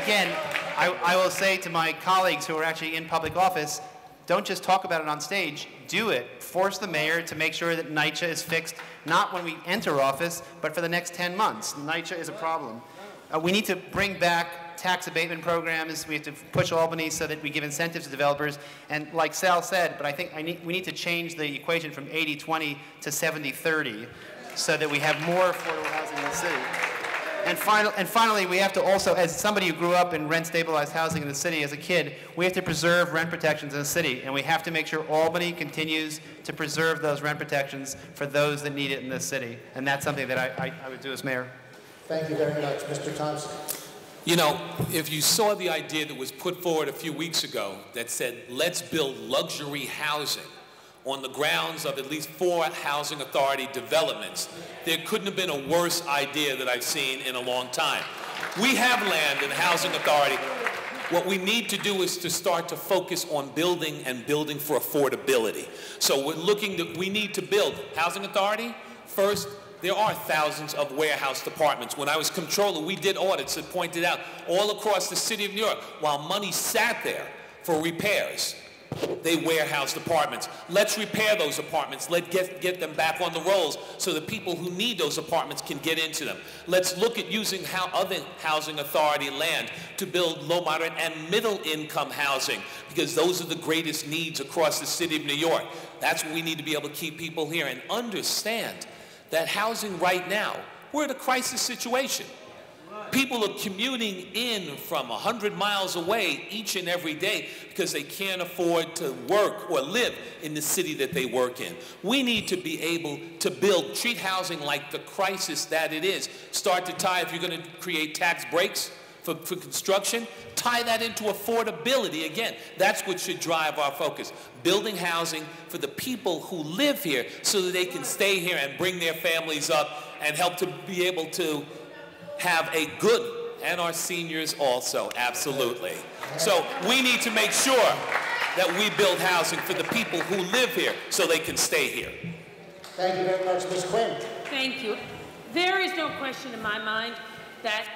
J: again, I will say to my colleagues who are actually in public office, don't just talk about it on stage, do it. Force the mayor to make sure that NYCHA is fixed, not when we enter office, but for the next 10 months. NYCHA is a problem. We need to bring back tax abatement programs. We have to push Albany so that we give incentives to developers. And like Sal said, but I think we need to change the equation from 80-20 to 70-30 so that we have more affordable housing in the city. And finally, we have to also, as somebody who grew up in rent-stabilized housing in the city as a kid, we have to preserve rent protections in the city, and we have to make sure Albany continues to preserve those rent protections for those that need it in this city. And that's something that I would do as mayor.
D: Thank you very much. Mr. Thompson.
I: You know, if you saw the idea that was put forward a few weeks ago that said, let's build luxury housing on the grounds of at least 4 housing authority developments, there couldn't have been a worse idea that I've seen in a long time. We have land in the housing authority. What we need to do is to start to focus on building and building for affordability. So we need to build housing authority. First, there are thousands of warehouse departments. When I was comptroller, we did audits that pointed out all across the city of New York, while money sat there for repairs, they warehouse apartments. Let's repair those apartments. Let's get them back on the rolls so the people who need those apartments can get into them. Let's look at using other housing authority land to build low, moderate, and middle income housing, because those are the greatest needs across the city of New York. That's what we need to be able to keep people here and understand that housing right now, we're in a crisis situation. People are commuting in from 100 miles away each and every day because they can't afford to work or live in the city that they work in. We need to be able to treat housing like the crisis that it is. Start to tie, if you're going to create tax breaks for construction, tie that into affordability. Again, that's what should drive our focus. Building housing for the people who live here so that they can stay here and bring their families up and help to be able to have a good, and our seniors also, absolutely. So we need to make sure that we build housing for the people who live here so they can stay here.
D: Thank you very much, Ms. Quinn.
H: Thank you. There is no question in my mind that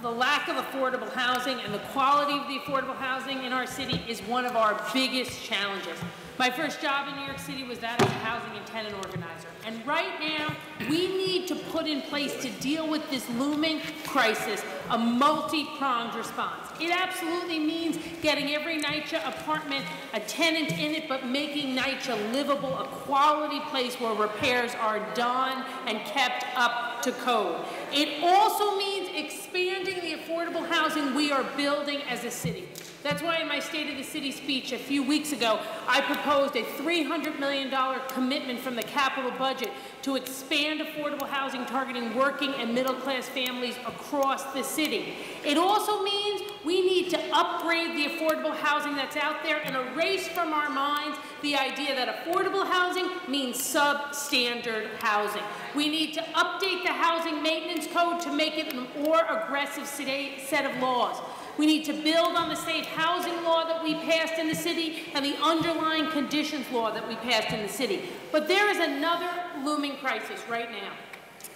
H: the lack of affordable housing and the quality of the affordable housing in our city is one of our biggest challenges. My first job in New York City was that as a housing and tenant organizer. And right now, we need to put in place to deal with this looming crisis a multi-pronged response. It absolutely means getting every NYCHA apartment a tenant in it, but making NYCHA livable, a quality place where repairs are done and kept up to code. It also means expanding the affordable housing we are building as a city. That's why in my State of the City speech a few weeks ago, I proposed a $300 million commitment from the capital budget to expand affordable housing targeting working and middle-class families across the city. It also means we need to upgrade the affordable housing that's out there and erase from our minds the idea that affordable housing means substandard housing. We need to update the housing maintenance code to make it a more aggressive set of laws. We need to build on the safe housing law that we passed in the city and the underlying conditions law that we passed in the city. But there is another looming crisis right now.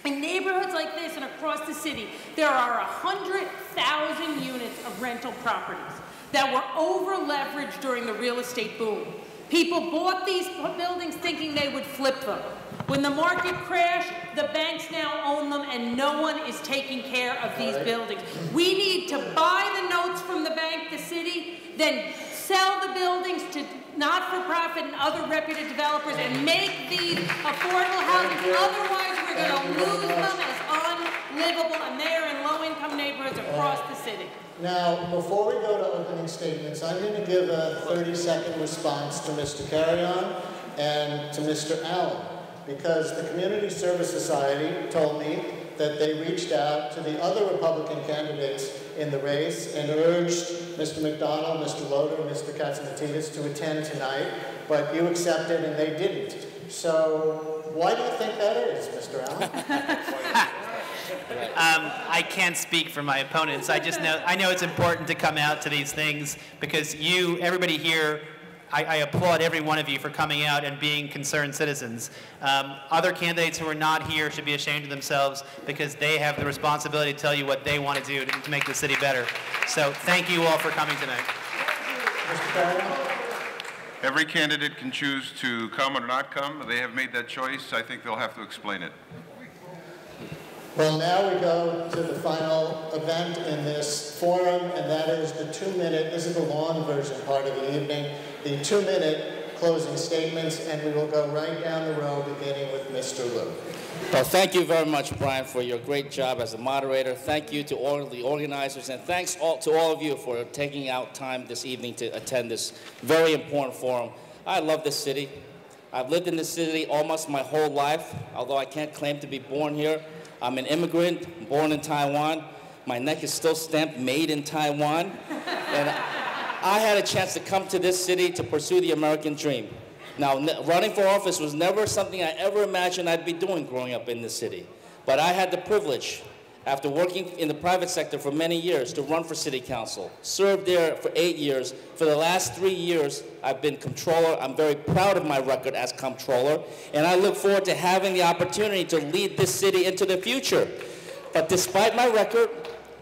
H: In neighborhoods like this and across the city, there are 100,000 units of rental properties that were over-leveraged during the real estate boom. People bought these buildings thinking they would flip them. When the market crashed, the banks now own them and no one is taking care of these buildings. We need to buy the notes from the bank, the city, then sell the buildings to not-for-profit and other reputed developers and make these affordable housing. Otherwise, we're going to lose them as unlivable, and they are in low-income neighborhoods across the city.
D: Now, before we go to opening statements, I'm going to give a 30-second response to Mr. Carrion and to Mr. Allen, because the Community Service Society told me that they reached out to the other Republican candidates in the race and urged Mr. McDonald, Mr. Loder, Mr. Katzimatidis to attend tonight, but you accepted and they didn't. So why do you think that is, Mr. Allen?
J: I can't speak for my opponents. I know it's important to come out to these things because everybody here, I applaud every one of you for coming out and being concerned citizens. Other candidates who are not here should be ashamed of themselves because they have the responsibility to tell you what they want to do to make the city better. So thank you all for coming tonight.
K: Every candidate can choose to come or not come. They have made that choice. I think they'll have to explain it.
D: Well, now we go to the final event in this forum, and that is the 2-minute, this is the long version part of the evening, the 2-minute closing statements, and we will go right down the row beginning with Mr. Liu.
F: Well, thank you very much, Brian, for your great job as a moderator. Thank you to all the organizers, and thanks to all of you for taking out time this evening to attend this very important forum. I love this city. I've lived in this city almost my whole life, although I can't claim to be born here. I'm an immigrant, born in Taiwan. My neck is still stamped made in Taiwan. And I had a chance to come to this city to pursue the American dream. Now, running for office was never something I ever imagined I'd be doing growing up in this city. But I had the privilege, after working in the private sector for many years, to run for city council. Served there for 8 years. For the last 3 years, I've been comptroller. I'm very proud of my record as comptroller, and I look forward to having the opportunity to lead this city into the future. But despite my record,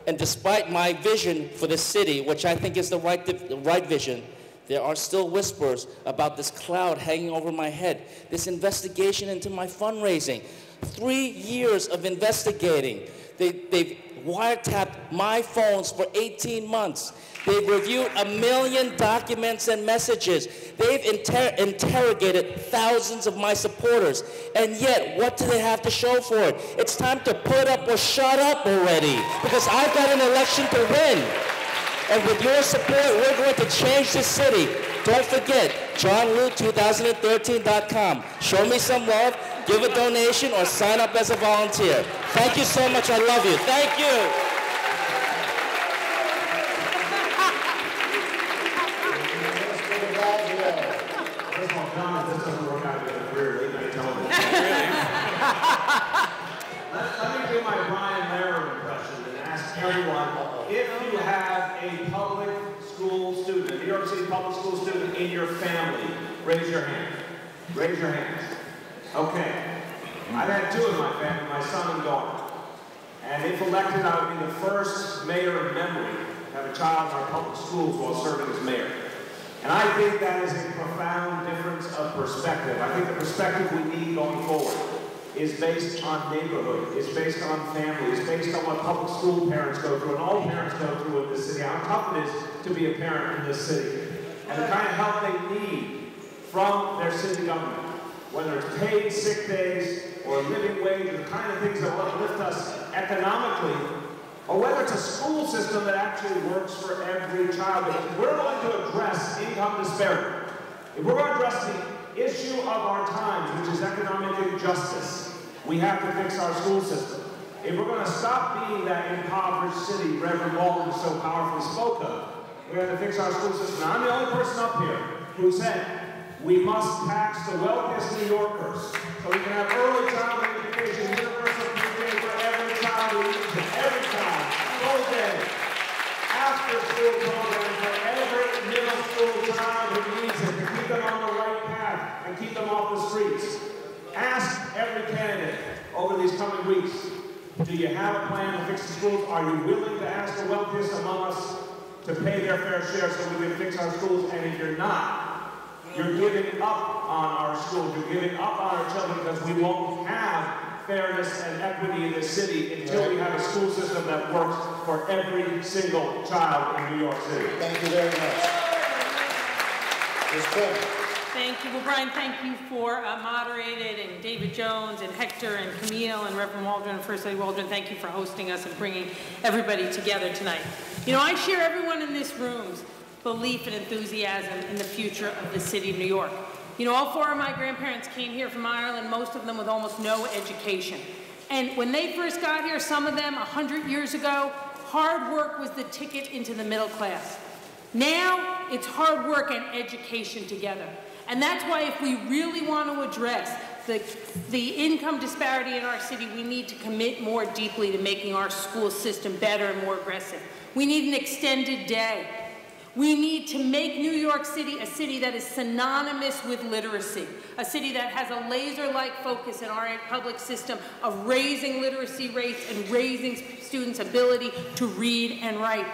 F: and despite my vision for the city, which I think is the right vision, there are still whispers about this cloud hanging over my head, this investigation into my fundraising. 3 years of investigating. They've wiretapped my phones for 18 months. They've reviewed 1 million documents and messages. They've interrogated thousands of my supporters. And yet, what do they have to show for it? It's time to put up or shut up already, because I've got an election to win. And with your support, we're going to change this city. Don't forget, johnlu2013.com. Show me some love, give a donation, or sign up as a volunteer. Thank you so much. I love you. Thank you.
G: Let me do my Brian Lehrer impression and ask everyone, if you have a public school student, a New York City public school student in your family, raise your hand. Raise your hands. Okay. I've had 2 in my family, my son and daughter. And if elected, I would be the first mayor in memory to have a child in our public schools while serving as mayor. And I think that is a profound difference of perspective. I think the perspective we need going forward is based on neighborhood, is based on family, is based on what public school parents go through, and all parents go through in this city, how tough it is to be a parent in this city, and the kind of help they need from their city government, whether it's paid sick days or living wage, or the kind of things that will uplift us economically, or whether it's a school system that actually works for every child. Because if we're going to address income disparity, if we're going to address the issue of our times, which is economic injustice, we have to fix our school system. If we're going to stop being that impoverished city Reverend Waldron so powerfully spoke of, we have to fix our school system. Now, I'm the only person up here who said we must tax the wealthiest New Yorkers so we can have early childhood education, universal PTA for every child who needs it, every child, full day, after-school program for every middle school child who needs it, to keep them on the right path and keep them off the streets. Ask every candidate over these coming weeks, do you have a plan to fix the schools? Are you willing to ask the wealthiest among us to pay their fair share so we can fix our schools? And if you're not, you're giving up on our schools, you're giving up on our children, because we won't have fairness and equity in this city until we have a school system that works for every single child in New York City.
D: Thank you very much. Ms. Quinn.
H: Thank you. Well, Brian, thank you for moderated, and David Jones, and Hector, and Camille, and Reverend Waldron, and First Lady Waldron. Thank you for hosting us and bringing everybody together tonight. You know, I share everyone in this room's belief and enthusiasm in the future of the city of New York. You know, all 4 of my grandparents came here from Ireland, most of them with almost no education. And when they first got here, some of them 100 years ago, hard work was the ticket into the middle class. Now, it's hard work and education together. And that's why if we really want to address the income disparity in our city, we need to commit more deeply to making our school system better and more aggressive. We need an extended day. We need to make New York City a city that is synonymous with literacy, a city that has a laser-like focus in our public system of raising literacy rates and raising students' ability to read and write.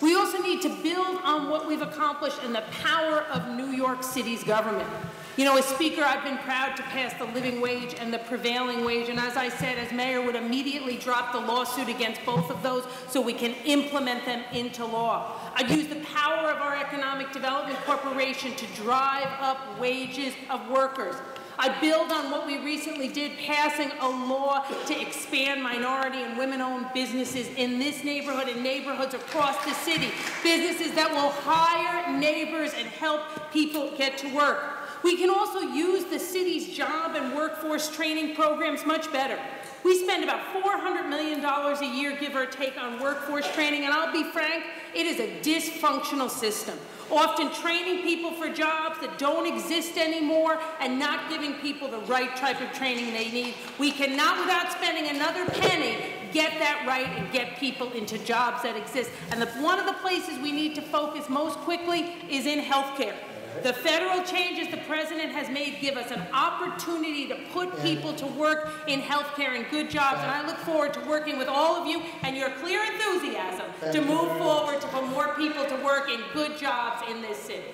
H: We also need to build on what we've accomplished and the power of New York City's government. You know, as Speaker, I've been proud to pass the living wage and the prevailing wage, and as I said, as Mayor, would immediately drop the lawsuit against both of those so we can implement them into law. I'd use the power of our Economic Development Corporation to drive up wages of workers. I build on what we recently did, passing a law to expand minority and women-owned businesses in this neighborhood and neighborhoods across the city. Businesses that will hire neighbors and help people get to work. We can also use the city's job and workforce training programs much better. We spend about $400 million a year, give or take, on workforce training, and I'll be frank, it is a dysfunctional system. Often training people for jobs that don't exist anymore and not giving people the right type of training they need. We cannot, without spending another penny, get that right and get people into jobs that exist. And one of the places we need to focus most quickly is in healthcare. The federal changes the president has made give us an opportunity to put people to work in healthcare and good jobs, and I look forward to working with all of you and your clear enthusiasm to move forward to put more people to work in good jobs in this city.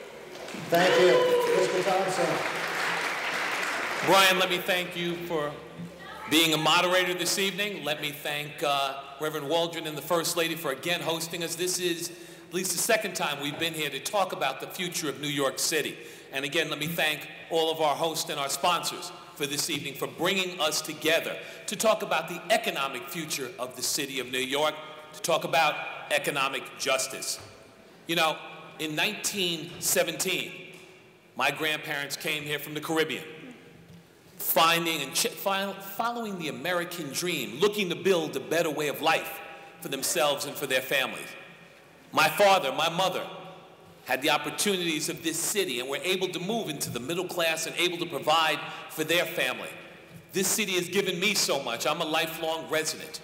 D: Thank you. Mr. Thompson.
I: Brian, let me thank you for being a moderator this evening. Let me thank Reverend Waldron and the First Lady for again hosting us. This is at least the second time we've been here to talk about the future of New York City. And again, let me thank all of our hosts and our sponsors for this evening for bringing us together to talk about the economic future of the city of New York, to talk about economic justice. You know, in 1917, my grandparents came here from the Caribbean, finding and following the American dream, looking to build a better way of life for themselves and for their families. My father, my mother, had the opportunities of this city and were able to move into the middle class and able to provide for their family. This city has given me so much. I'm a lifelong resident.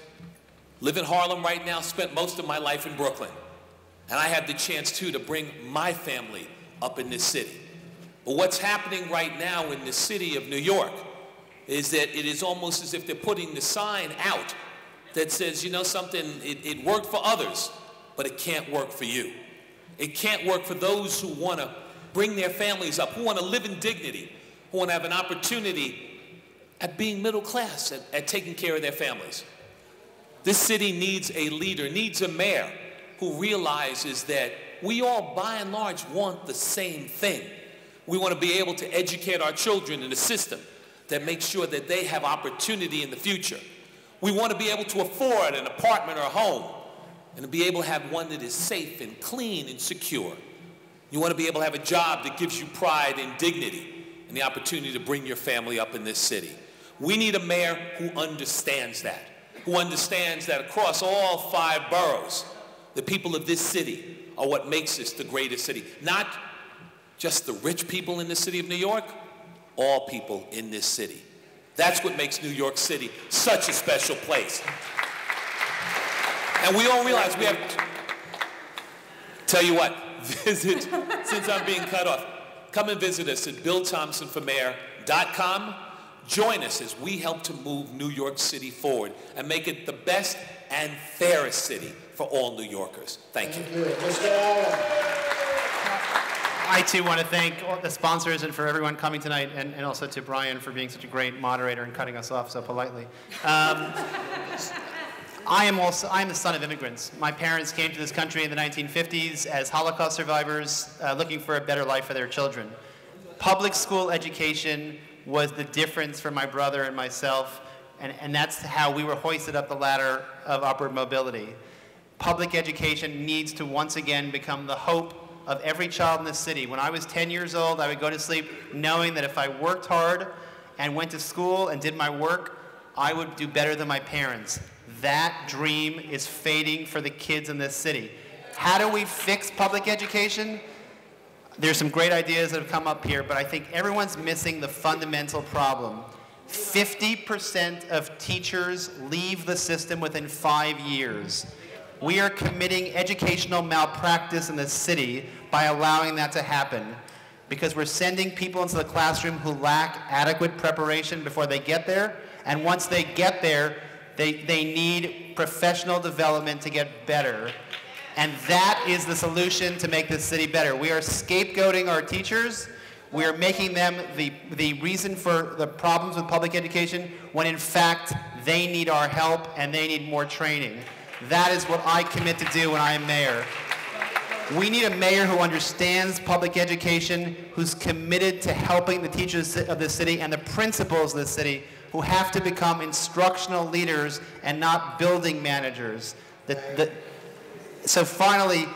I: Live in Harlem right now, spent most of my life in Brooklyn. And I had the chance, too, to bring my family up in this city. But what's happening right now in the city of New York is that it is almost as if they're putting the sign out that says, you know something, it worked for others, but it can't work for you. It can't work for those who want to bring their families up, who want to live in dignity, who want to have an opportunity at being middle class, at taking care of their families. This city needs a leader, needs a mayor who realizes that we all, by and large, want the same thing. We want to be able to educate our children in a system that makes sure that they have opportunity in the future. We want to be able to afford an apartment or a home, and to be able to have one that is safe and clean and secure. You want to be able to have a job that gives you pride and dignity and the opportunity to bring your family up in this city. We need a mayor who understands that across all 5 boroughs, the people of this city are what makes this the greatest city. Not just the rich people in the city of New York, all people in this city. That's what makes New York City such a special place. And we all realize we have to, tell you what, visit, since I'm being cut off, come and visit us at BillThompsonForMayor.com. Join us as we help to move New York City forward and make it the best and fairest city for all New Yorkers. Thank you.
D: Mr. Allen.
J: I too want to thank all the sponsors and for everyone coming tonight, and also to Brian for being such a great moderator and cutting us off so politely. I'm the son of immigrants. My parents came to this country in the 1950s as Holocaust survivors looking for a better life for their children. Public school education was the difference for my brother and myself, and that's how we were hoisted up the ladder of upward mobility. Public education needs to once again become the hope of every child in this city. When I was 10 years old, I would go to sleep knowing that if I worked hard and went to school and did my work, I would do better than my parents. That dream is fading for the kids in this city. How do we fix public education? There's some great ideas that have come up here, but I think everyone's missing the fundamental problem. 50% of teachers leave the system within 5 years. We are committing educational malpractice in the city by allowing that to happen, because we're sending people into the classroom who lack adequate preparation before they get there, and once they get there, they need professional development to get better. And that is the solution to make this city better. We are scapegoating our teachers. We are making them the reason for the problems with public education, when in fact they need our help and they need more training. That is what I commit to do when I am mayor. We need a mayor who understands public education, who's committed to helping the teachers of the city and the principals of the city, who have to become instructional leaders and not building managers. So finally,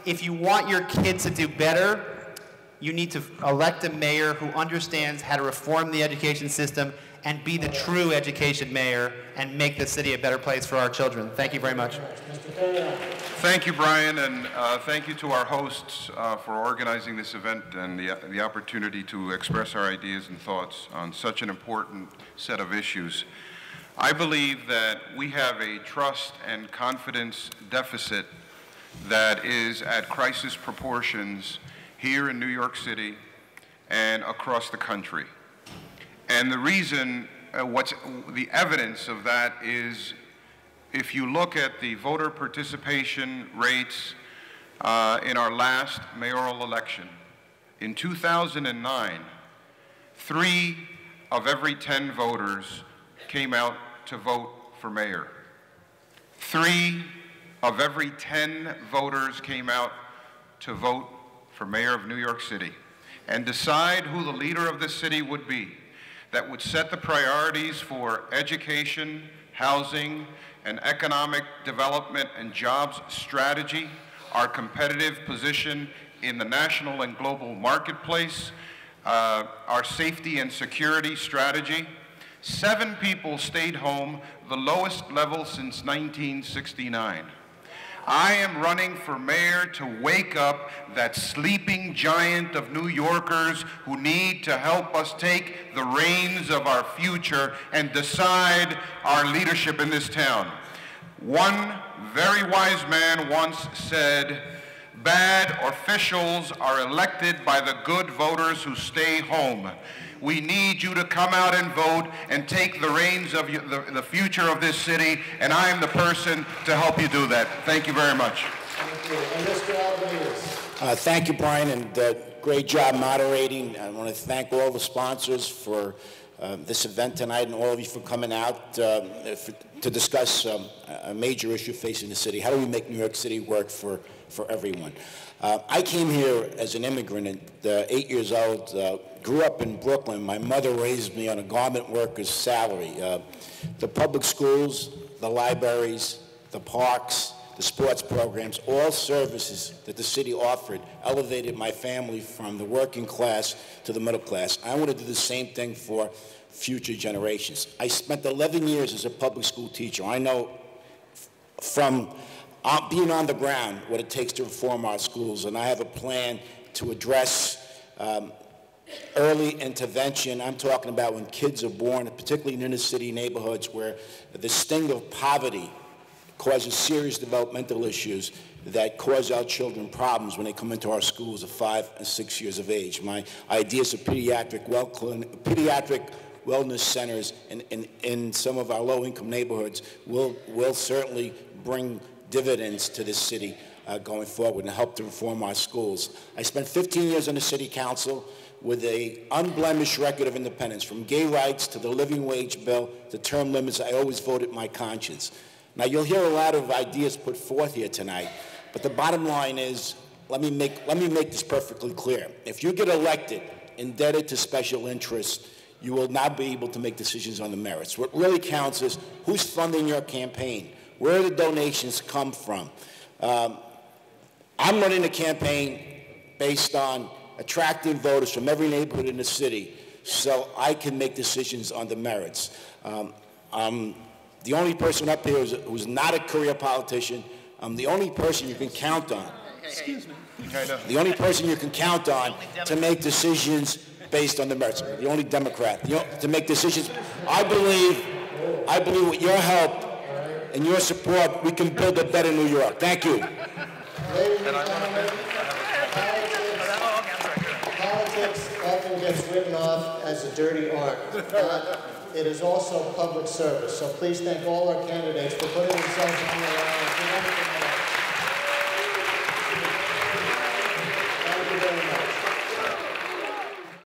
J: if you want your kids to do better, you need to elect a mayor who understands how to reform the education system and be the true education mayor and make the city a better place for our children. Thank you very much.
K: Thank you, Brian, and thank you to our hosts for organizing this event and the opportunity to express our ideas and thoughts on such an important set of issues. I believe that we have a trust and confidence deficit that is at crisis proportions here in New York City and across the country. And the reason, the evidence of that is, if you look at the voter participation rates in our last mayoral election, in 2009, 3 of every 10 voters came out to vote for mayor. 3 of every 10 voters came out to vote for mayor of New York City and decide who the leader of this city would be, that would set the priorities for education, housing, and economic development and jobs strategy, our competitive position in the national and global marketplace, our safety and security strategy. 7 people stayed home, the lowest level since 1969. I am running for mayor to wake up that sleeping giant of New Yorkers who need to help us take the reins of our future and decide our leadership in this town. One very wise man once said, "Bad officials are elected by the good voters who stay home." We need you to come out and vote and take the reins of the future of this city, and I am the person to help you do that. Thank you very much.
D: Thank you. And Mr. Albanese.
E: Thank you, Brian, and great job moderating. I want to thank all the sponsors for this event tonight and all of you for coming out to discuss a major issue facing the city. How do we make New York City work for everyone? I came here as an immigrant at 8 years old, grew up in Brooklyn. My mother raised me on a garment worker's salary. The public schools, the libraries, the parks, the sports programs, all services that the city offered elevated my family from the working class to the middle class. I want to do the same thing for future generations. I spent 11 years as a public school teacher. I know from being on the ground what it takes to reform our schools, and I have a plan to address early intervention. I'm talking about when kids are born, particularly in inner city neighborhoods where the sting of poverty causes serious developmental issues that cause our children problems when they come into our schools at 5 and 6 years of age. My ideas of pediatric wellness centers in some of our low-income neighborhoods will certainly bring dividends to this city going forward and help to reform our schools. I spent 15 years on the city council with an unblemished record of independence. From gay rights to the living wage bill to term limits, I always voted my conscience. Now, you'll hear a lot of ideas put forth here tonight, but the bottom line is, let me make this perfectly clear. If you get elected, indebted to special interests, you will not be able to make decisions on the merits. What really counts is who's funding your campaign, where the donations come from. I'm running a campaign based on attracting voters from every neighborhood in the city so I can make decisions on the merits. I'm the only person up here who's not a career politician. I'm the only person you can count on.
J: Excuse me.
E: The only person you can count on to make decisions based on the merits. The only Democrat. To make decisions. I believe with your help and your support, we can build a better New York. Thank you.
D: Politics often gets written off as a dirty art, but it is also public service. So please thank all our candidates for putting themselves on the line.